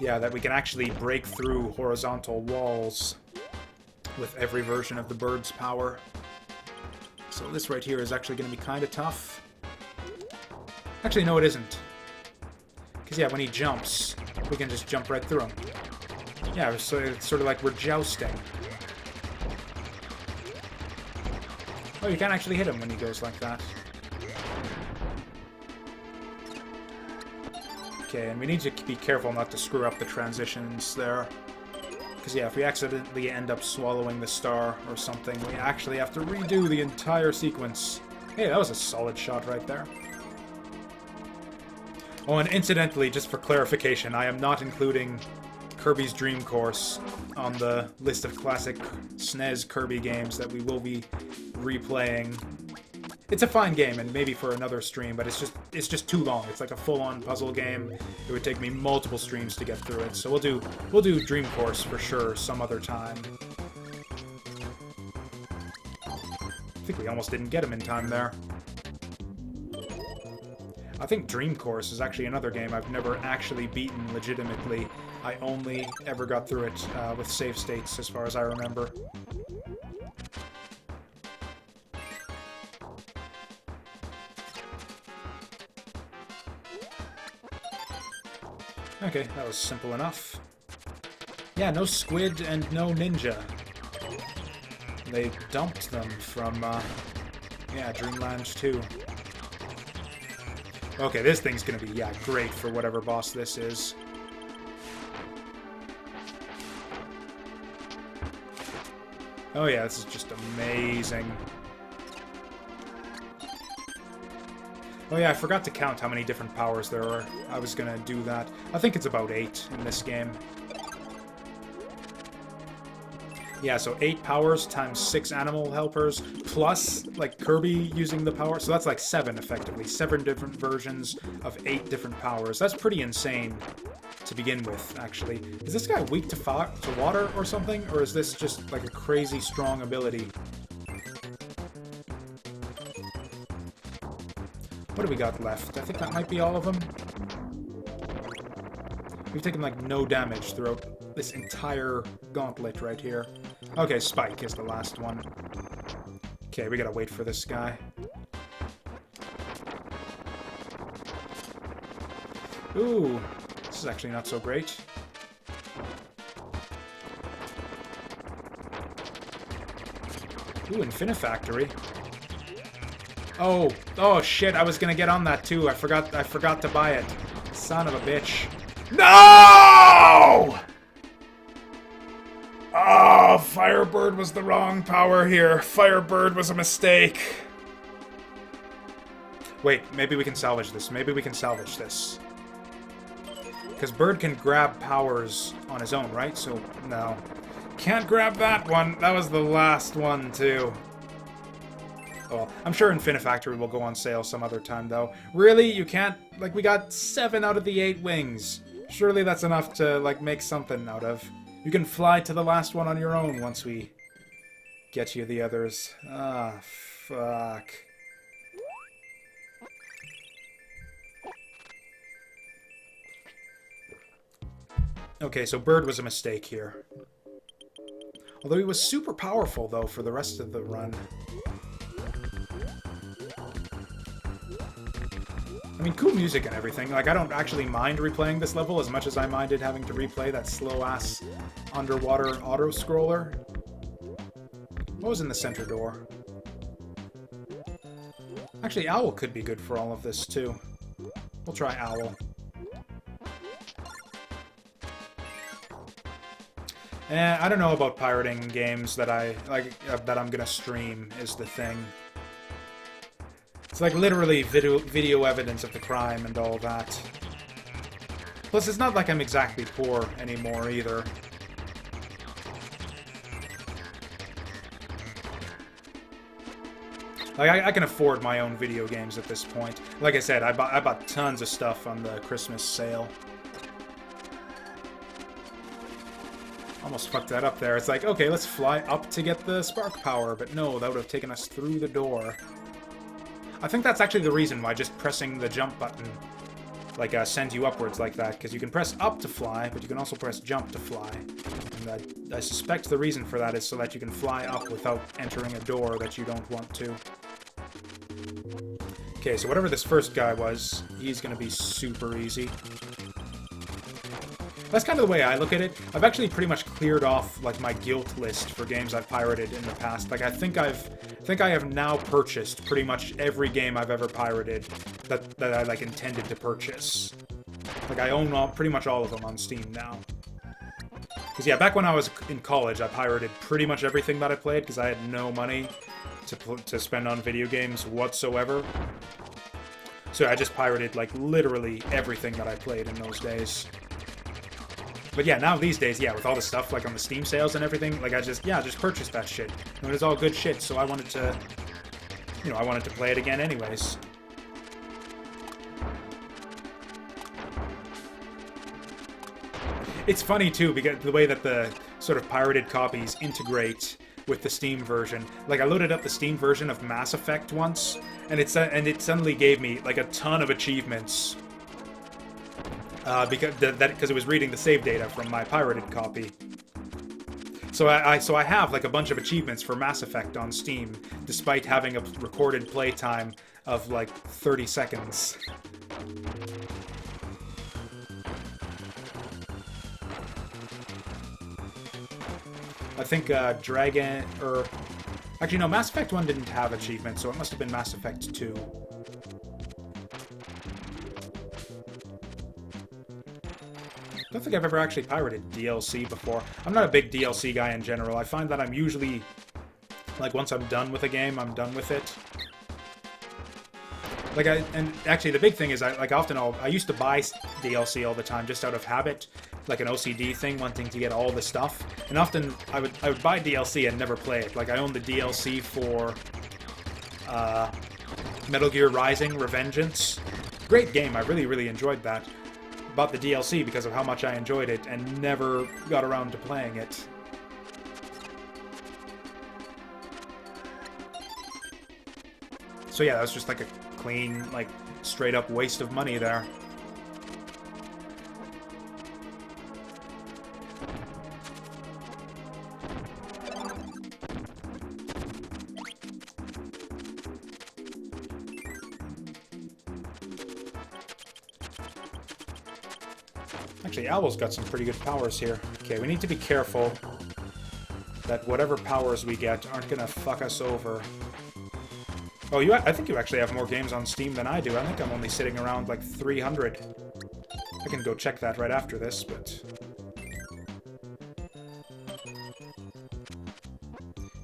yeah, that we can actually break through horizontal walls with every version of the bird's power. So this right here is actually going to be kind of tough. Actually, no, it isn't. Because, yeah, when he jumps, we can just jump right through him. Yeah, so it's sort of like we're jousting. Oh, you can't actually hit him when he goes like that. Okay, and we need to be careful not to screw up the transitions there. Because, yeah, if we accidentally end up swallowing the star or something, we actually have to redo the entire sequence. Hey, that was a solid shot right there. Oh, and incidentally, just for clarification, I am not including Kirby's Dream Course on the list of classic SNES Kirby games that we will be replaying it's a fine game, and maybe for another stream, but it's just too long. It's like a full-on puzzle game. It would take me multiple streams to get through it. So we'll do Dream Course for sure some other time. I think we almost didn't get him in time there. I think Dream Course is actually another game I've never actually beaten legitimately. I only ever got through it with save states, as far as I remember. Okay, that was simple enough. Yeah, no squid and no ninja. They dumped them from, yeah, Dreamland 2. Okay, this thing's gonna be, yeah, great for whatever boss this is. Oh yeah, this is just amazing. Oh yeah, I forgot to count how many different powers there are. I was gonna do that. I think it's about 8 in this game. Yeah, so 8 powers times 6 animal helpers, plus, like, Kirby using the power. So that's like 7, effectively. 7 different versions of 8 different powers. That's pretty insane to begin with, actually. Is this guy weak to water or something? Or is this just, like, a crazy strong ability? What do we got left? I think that might be all of them. We've taken, like, no damage throughout this entire gauntlet right here. Okay, Spike is the last one. Okay, we gotta wait for this guy. Ooh, this is actually not so great. Ooh, Infinifactory. Oh shit, I was gonna get on that too. I forgot to buy it. Son of a bitch. No! Oh, Firebird was the wrong power here. Firebird was a mistake. Wait, maybe we can salvage this. Maybe we can salvage this. Because Bird can grab powers on his own, right? So, no. Can't grab that one. That was the last one, too. Well, I'm sure Infinifactory will go on sale some other time, though. Really? You can't... Like, we got 7 out of the 8 wings. Surely that's enough to, like, make something out of. You can fly to the last one on your own once we get you the others. Ah, fuck. Okay, so Bird was a mistake here. Although he was super powerful, though, for the rest of the run. I mean, cool music and everything. Like, I don't actually mind replaying this level as much as I minded having to replay that slow-ass underwater auto-scroller. What was in the center door? Actually, Owl could be good for all of this, too. We'll try Owl. I don't know about pirating games that that I'm gonna stream, is the thing. It's like literally video evidence of the crime and all that. Plus, it's not like I'm exactly poor anymore, either. Like, I can afford my own video games at this point. Like I said, I bought tons of stuff on the Christmas sale. Almost fucked that up there. It's like, okay, let's fly up to get the spark power, but no, that would have taken us through the door. I think that's actually the reason why just pressing the jump button, like, sends you upwards like that, because you can press up to fly, but you can also press jump to fly. And I suspect the reason for that is so that you can fly up without entering a door that you don't want to. Okay, so whatever this first guy was, he's gonna be super easy. That's kind of the way I look at it. I've actually pretty much cleared off, like, my guilt list for games I've pirated in the past. Like, I think I have now purchased pretty much every game I've ever pirated that I, like, intended to purchase. Like, I own pretty much all of them on Steam now. Because, yeah, back when I was in college, I pirated pretty much everything that I played because I had no money to spend on video games whatsoever. So I just pirated, like, literally everything that I played in those days. But yeah, now these days, yeah, with all the stuff, like, on the Steam sales and everything, like, I just purchased that shit. And it was all good shit, so I wanted to you know, I wanted to play it again anyways. It's funny, too, because the way that the sort of pirated copies integrate with the Steam version. Like, I loaded up the Steam version of Mass Effect once, and it suddenly gave me, like, a ton of achievements. Because it was reading the save data from my pirated copy. So I have, like, a bunch of achievements for Mass Effect on Steam, despite having a recorded playtime of, like, 30 seconds. I think Dragon, or... Actually, no, Mass Effect 1 didn't have achievements, so it must have been Mass Effect 2. I don't think I've ever actually pirated DLC before. I'm not a big DLC guy in general. I find that I'm usually... Like, once I'm done with a game, I'm done with it. Like, and actually, the big thing is, I used to buy DLC all the time, just out of habit. Like an OCD thing, wanting to get all the stuff. And often, I would buy DLC and never play it. Like, I owned the DLC for Metal Gear Rising: Revengeance. Great game, I really, really enjoyed that. Bought the DLC because of how much I enjoyed it, and never got around to playing it. So yeah, that was just like a clean, like, straight-up waste of money there. Actually, Owl's got some pretty good powers here. Okay, we need to be careful that whatever powers we get aren't gonna fuck us over. Oh, I think you actually have more games on Steam than I do. I think I'm only sitting around, like, 300. I can go check that right after this, but...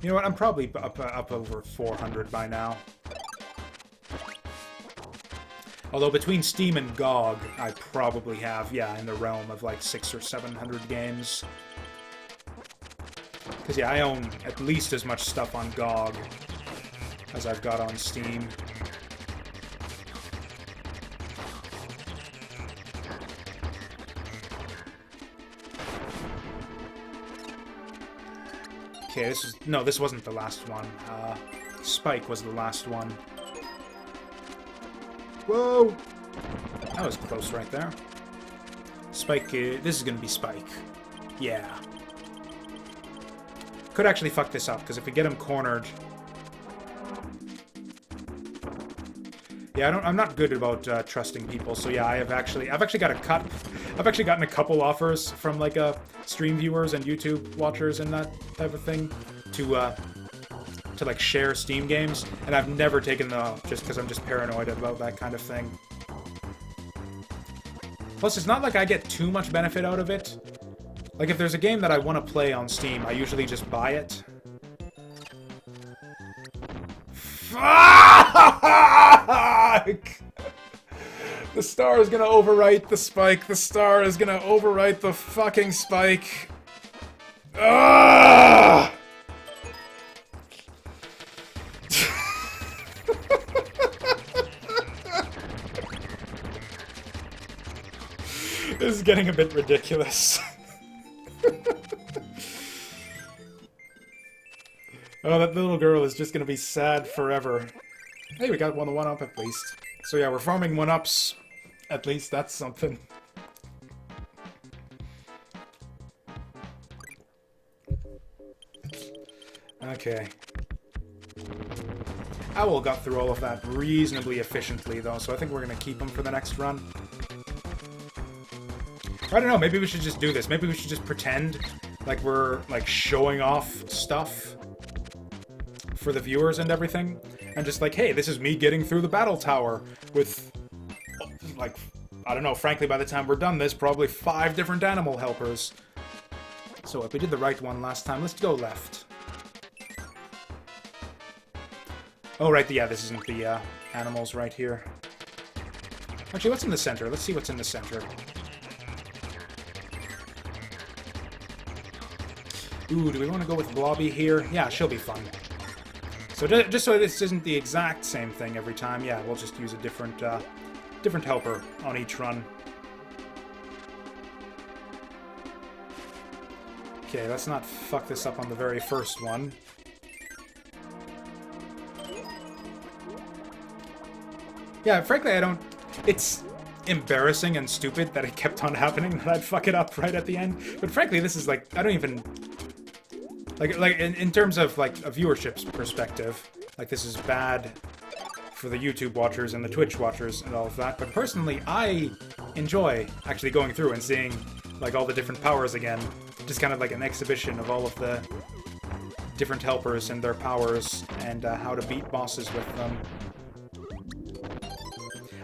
You know what? I'm probably up over 400 by now. Although between Steam and GOG, I probably have, yeah, in the realm of like 600 or 700 games. Because, yeah, I own at least as much stuff on GOG as I've got on Steam. Okay, this wasn't the last one. Spike was the last one. Whoa! That was close right there. Spike, this is gonna be Spike. Yeah. Could actually fuck this up, because if we get him cornered... Yeah, I'm not good about trusting people, so yeah, I've actually got a cut. I've actually gotten a couple offers from, like, stream viewers and YouTube watchers and that type of thing to like share Steam games, and I've never taken them up just because I'm just paranoid about that kind of thing. Plus, it's not like I get too much benefit out of it. Like, if there's a game that I want to play on Steam, I usually just buy it. Fuck! The star is gonna overwrite the spike. The star is gonna overwrite the fucking spike. Ah! This is getting a bit ridiculous. Oh, that little girl is just gonna be sad forever. Hey, we got one up at least. So yeah, we're farming 1-ups. At least that's something. Okay. Owl got through all of that reasonably efficiently, though, so I think we're gonna keep him for the next run. I don't know, maybe we should just do this. Maybe we should just pretend like we're, like, showing off stuff for the viewers and everything. And just like, hey, this is me getting through the battle tower with, like, I don't know, frankly, by the time we're done this, probably 5 different animal helpers. So if we did the right one last time, let's go left. Oh, right, yeah, this isn't the animals right here. Actually, what's in the center? Let's see what's in the center. Ooh, do we want to go with Blobby here? Yeah, she'll be fun. So just so this isn't the exact same thing every time, yeah, we'll just use a different helper on each run. Okay, let's not fuck this up on the very first one. Yeah, frankly, I don't... It's embarrassing and stupid that it kept on happening, that I'd fuck it up right at the end. But frankly, this is like... I don't even... Like in terms of, like, a viewership's perspective, like, this is bad for the YouTube watchers and the Twitch watchers and all of that. But personally, I enjoy actually going through and seeing, like, all the different powers again. Just kind of like an exhibition of all of the different helpers and their powers and how to beat bosses with them.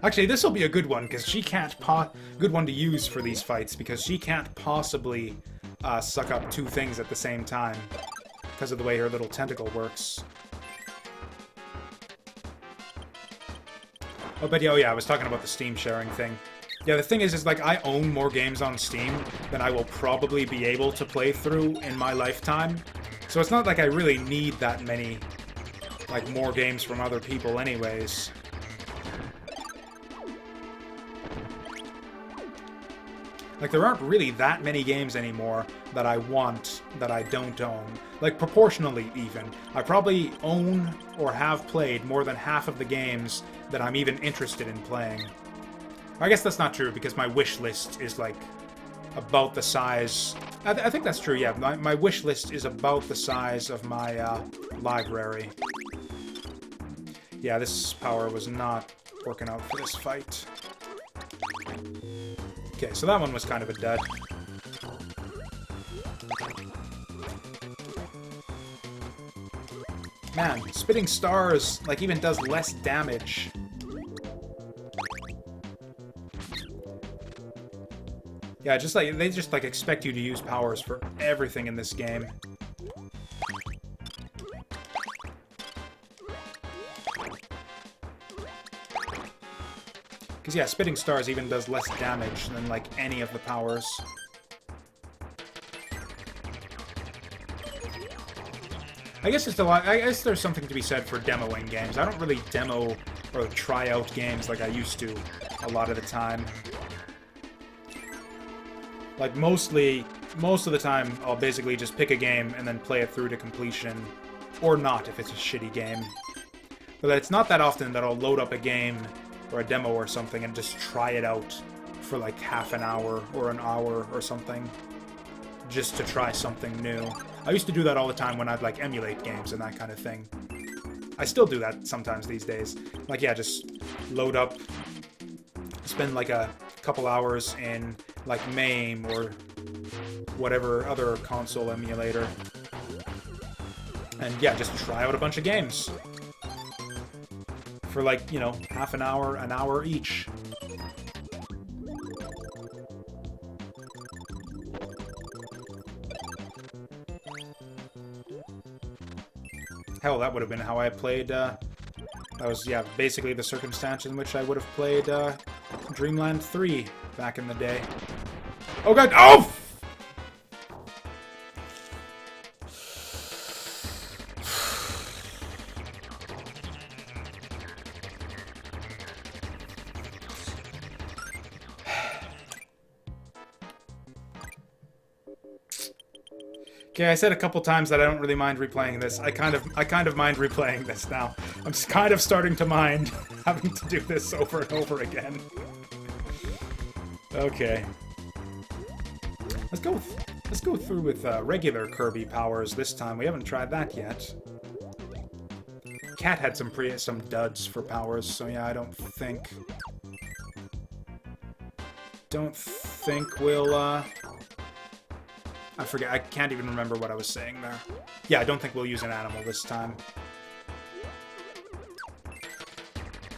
Actually, this will be a good one, because she can't good one to use for these fights, because she can't possibly suck up two things at the same time, because of the way her little tentacle works. Oh, but yeah, I was talking about the Steam sharing thing. Yeah, the thing is like, I own more games on Steam than I will probably be able to play through in my lifetime. So it's not like I really need that many, like, more games from other people anyways. Like, there aren't really that many games anymore that I want that I don't own. Like, proportionally even. I probably own or have played more than half of the games that I'm even interested in playing. I guess that's not true, because my wish list is, like, about the size... I think that's true, yeah. My wish list is about the size of my library. Yeah, this power was not working out for this fight. Okay, so that one was kind of a dud. Man, spitting stars, like, even does less damage. Yeah, just like, they just, like, expect you to use powers for everything in this game. Because, yeah, spitting stars even does less damage than, like, any of the powers. I guess it's I guess there's something to be said for demoing games. I don't really demo or try out games like I used to a lot of the time. Like, most of the time, I'll basically just pick a game and then play it through to completion. Or not, if it's a shitty game. But it's not that often that I'll load up a game or a demo or something and just try it out for like half an hour or an hour or something. Just to try something new. I used to do that all the time when I'd, like, emulate games and that kind of thing. I still do that sometimes these days. Like, yeah, just load up, spend, like, a couple hours in, like, MAME or whatever other console emulator. And, yeah, just try out a bunch of games. For, like, you know, half an hour each. Hell, that would have been how I played, that was, yeah, basically the circumstance in which I would have played, Dreamland 3 back in the day. Oh god, oh! Okay, I said a couple times that I don't really mind replaying this. I kind of mind replaying this now. I'm just kind of starting to mind having to do this over and over again. Okay. Let's go through with regular Kirby powers this time. We haven't tried that yet. Cat had some duds for powers, so yeah, I don't think we'll I forget, I can't even remember what I was saying there. Yeah, I don't think we'll use an animal this time.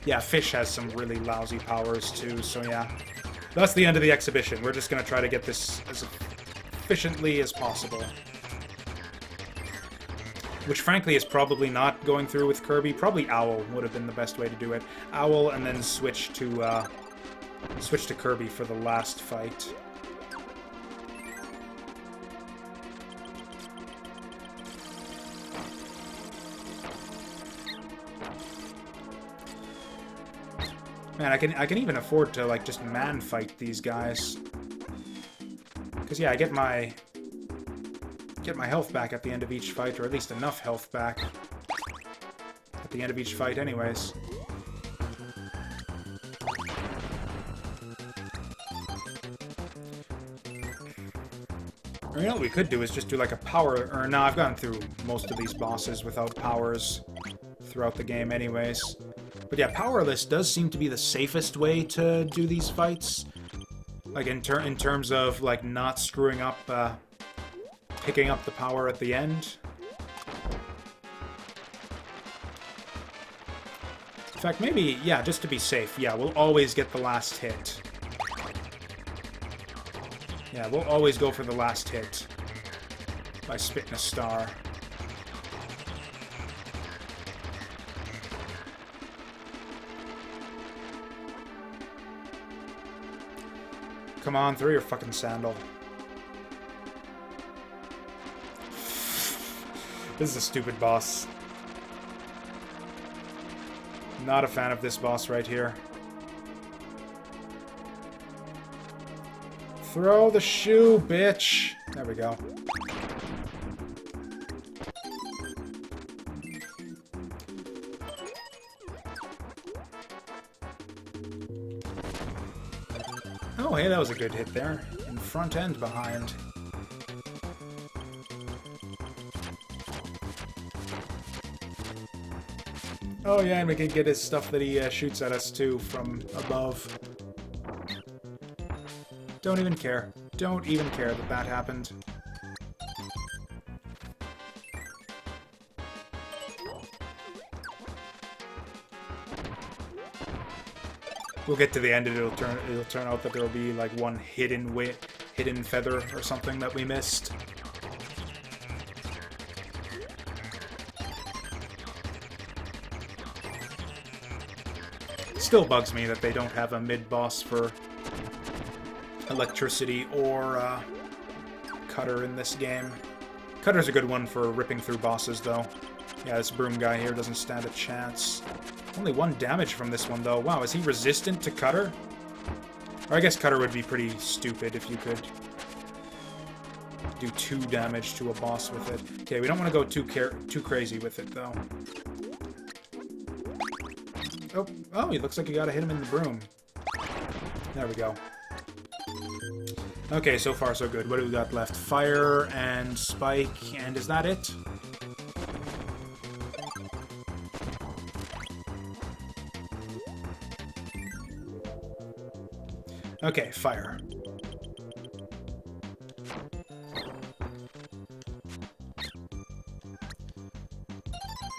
Yeah, Fish has some really lousy powers too, so yeah. That's the end of the exhibition. We're just gonna try to get this as efficiently as possible. Which, frankly, is probably not going through with Kirby. Probably Owl would have been the best way to do it. Owl, and then switch to Kirby for the last fight. Man, I can even afford to, like, just man-fight these guys. Because, yeah, I get my health back at the end of each fight, or at least enough health back at the end of each fight anyways. Or, you know what we could do is just do, like, a power... Or, no, I've gone through most of these bosses without powers throughout the game anyways. But yeah, powerless does seem to be the safest way to do these fights. Like, in terms of, like, not screwing up, picking up the power at the end. In fact, maybe, yeah, just to be safe, yeah, we'll always get the last hit. Yeah, we'll always go for the last hit by spitting a star. Come on, throw your fucking sandal. This is a stupid boss. Not a fan of this boss right here. Throw the shoe, bitch! There we go. Oh, hey, that was a good hit there. In front and behind. Oh yeah, and we can get his stuff that he shoots at us too from above. Don't even care. Don't even care that that happened. We'll get to the end and it'll turn out that there will be like one hidden feather or something that we missed. Still bugs me that they don't have a mid-boss for electricity or cutter in this game. Cutter's a good one for ripping through bosses, though. Yeah, this broom guy here doesn't stand a chance. Only 1 damage from this one, though. Wow, is he resistant to cutter? Or I guess cutter would be pretty stupid if you could do 2 damage to a boss with it. Okay, we don't want to go too crazy with it, though. Oh, he looks like you gotta hit him in the broom. There we go. Okay, so far so good. What do we got left? Fire and spike, and is that it? Okay, fire.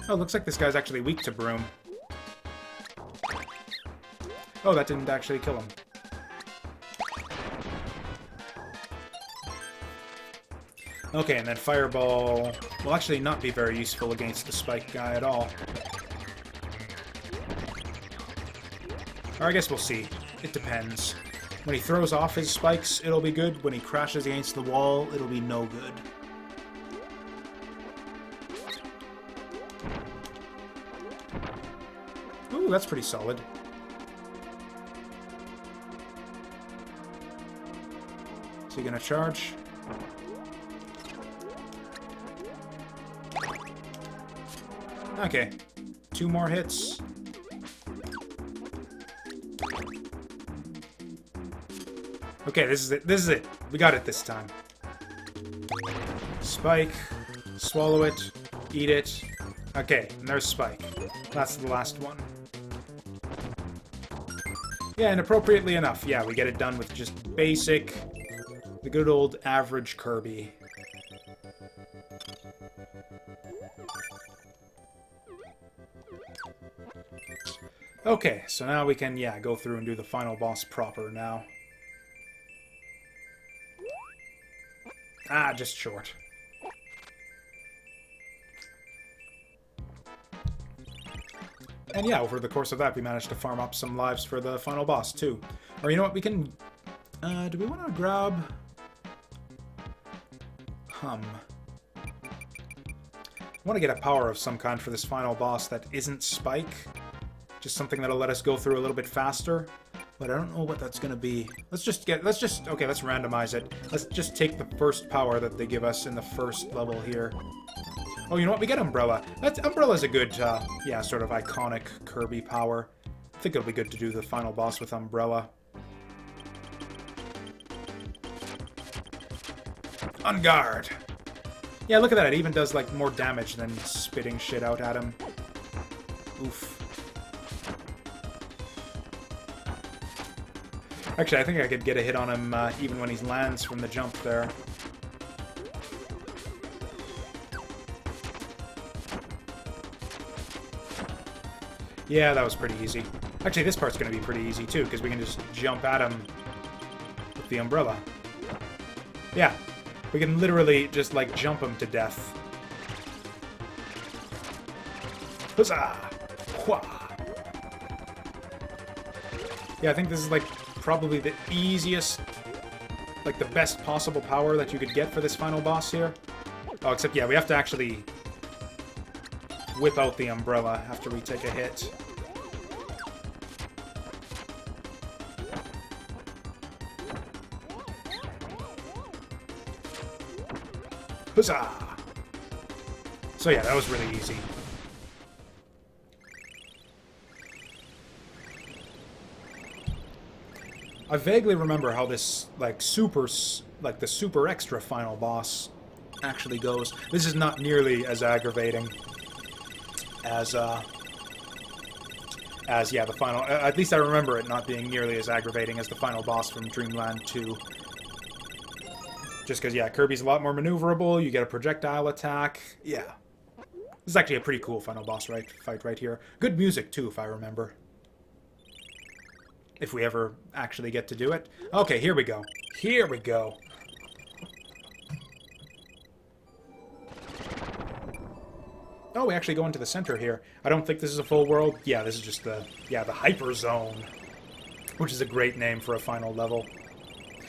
Oh, looks like this guy's actually weak to broom. Oh, that didn't actually kill him. Okay, and then Fireball will actually not be very useful against the Spike guy at all. Or I guess we'll see. It depends. When he throws off his spikes, it'll be good. When he crashes against the wall, it'll be no good. Ooh, that's pretty solid. Is he gonna charge? Okay. 2 more hits. Okay, this is it. This is it. We got it this time. Spike. Swallow it. Eat it. Okay, and there's Spike. That's the last one. Yeah, and appropriately enough, yeah, we get it done with just basic, the good old average Kirby. Okay, so now we can, yeah, go through and do the final boss proper now. Ah, just short. And yeah, over the course of that, we managed to farm up some lives for the final boss, too. Or you know what, we can... do we want to grab... I want to get a power of some kind for this final boss that isn't Spike. Just something that'll let us go through a little bit faster. But I don't know what that's gonna be. Okay, let's randomize it. Let's just take the first power that they give us in the first level here. Oh, you know what? We get Umbrella. Umbrella's a good, yeah, sort of iconic Kirby power. I think it'll be good to do the final boss with Umbrella. On guard! Yeah, look at that. It even does, like, more damage than spitting shit out at him. Oof. Actually, I think I could get a hit on him even when he lands from the jump there. Yeah, that was pretty easy. Actually, this part's going to be pretty easy, too, because we can just jump at him with the umbrella. Yeah, we can literally just, like, jump him to death. Huzzah! Hwah! Yeah, I think this is, like, probably the easiest, like, the best possible power that you could get for this final boss here. Oh, except, yeah, we have to actually whip out the umbrella after we take a hit. Huzzah! So yeah, that was really easy. I vaguely remember how this, like, the super extra final boss actually goes. This is not nearly as aggravating as yeah, the final... at least I remember it not being nearly as aggravating as the final boss from Dreamland 2. Just because, yeah, Kirby's a lot more maneuverable, you get a projectile attack. Yeah. This is actually a pretty cool final boss fight right here. Good music, too, if I remember. If we ever actually get to do it. Okay, here we go. Here we go. Oh, we actually go into the center here. I don't think this is a full world. Yeah, this is just the Hyper Zone. Which is a great name for a final level.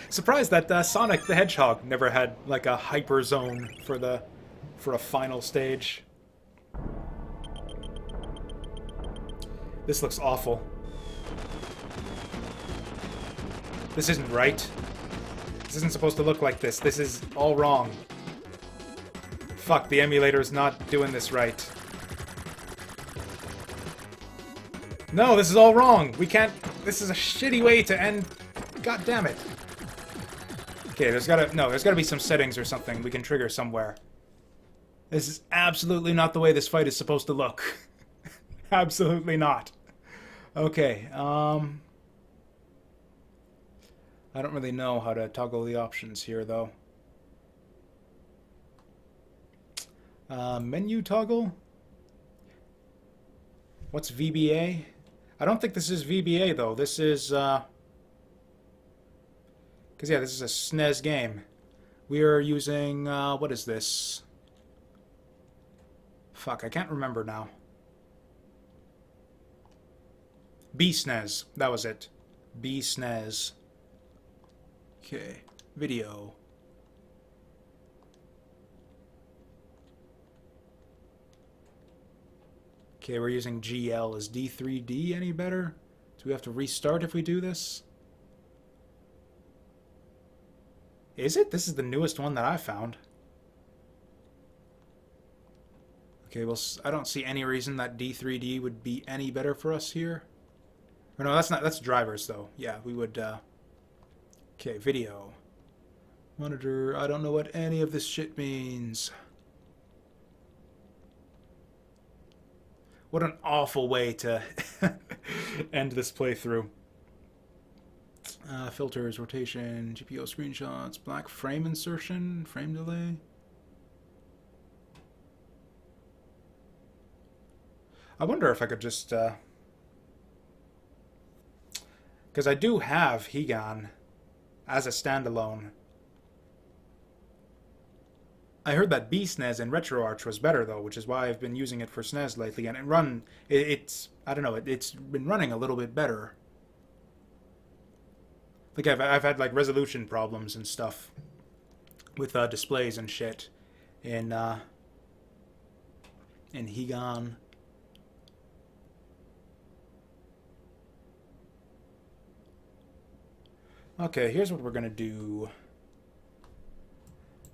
Surprised that Sonic the Hedgehog never had, like, a Hyper Zone for a final stage. This looks awful. This isn't right. This isn't supposed to look like this. This is all wrong. Fuck, the emulator is not doing this right. No, this is all wrong. We can't... This is a shitty way to end... God damn it. Okay, there's gotta be some settings or something we can trigger somewhere. This is absolutely not the way this fight is supposed to look. Absolutely not. Okay, I don't really know how to toggle the options here, though. Menu toggle? What's VBA? I don't think this is VBA, though. This is, because, yeah, this is a SNES game. We are using, what is this? Fuck, I can't remember now. B-SNES. That was it. B-SNES. Okay, video. Okay, we're using GL. Is D3D any better? Do we have to restart if we do this? Is it? This is the newest one that I found. Okay, well, I don't see any reason that D3D would be any better for us here. Or no, that's drivers, though. Yeah, we would, Okay, video. Monitor, I don't know what any of this shit means. What an awful way to end this playthrough. Filters, rotation, GPO screenshots, black frame insertion, frame delay. I wonder if I could just, because I do have Higan as a standalone. I heard that B-SNES in RetroArch was better, though, which is why I've been using it for SNES lately, and it's I don't know, it's been running a little bit better. Like, I've had, like, resolution problems and stuff with displays and shit in Higan. Okay, here's what we're gonna do.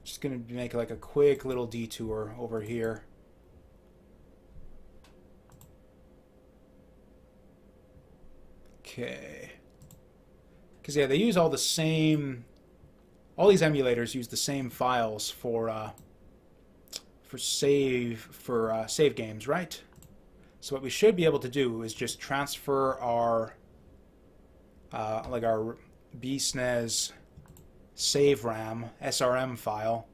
Just gonna make like a quick little detour over here. Okay. Because yeah, they use all the same. All these emulators use the same files for save games, right? So what we should be able to do is just transfer our like our BSNES save RAM SRM file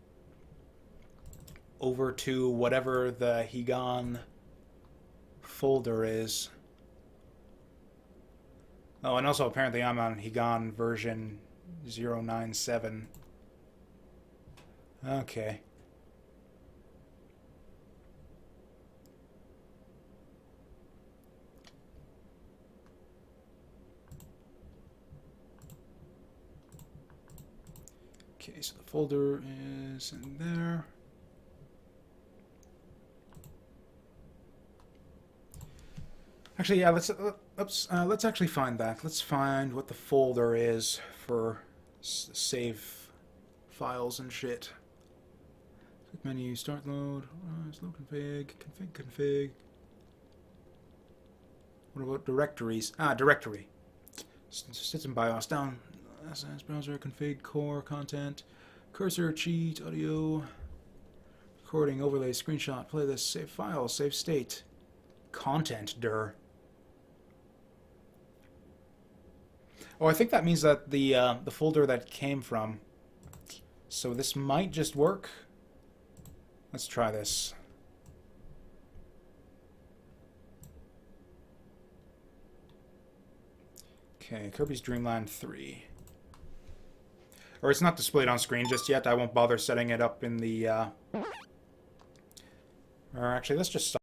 over to whatever the Higan folder is. Oh, and also apparently I'm on Higan version 097. Okay. Okay, so the folder is in there. Actually, yeah, let's actually find that. Let's find what the folder is for save files and shit. Click menu, start load, slow config. What about directories? Directory. System BIOS down. SS browser, config, core, content, cursor, cheat, audio, recording, overlay, screenshot, playlist, save file, save state, content, dir. Oh, I think that means that the folder that came from. So this might just work. Let's try this. Okay, Kirby's Dream Land 3. Or it's not displayed on screen just yet. I won't bother setting it up in the... Or actually, let's just stop.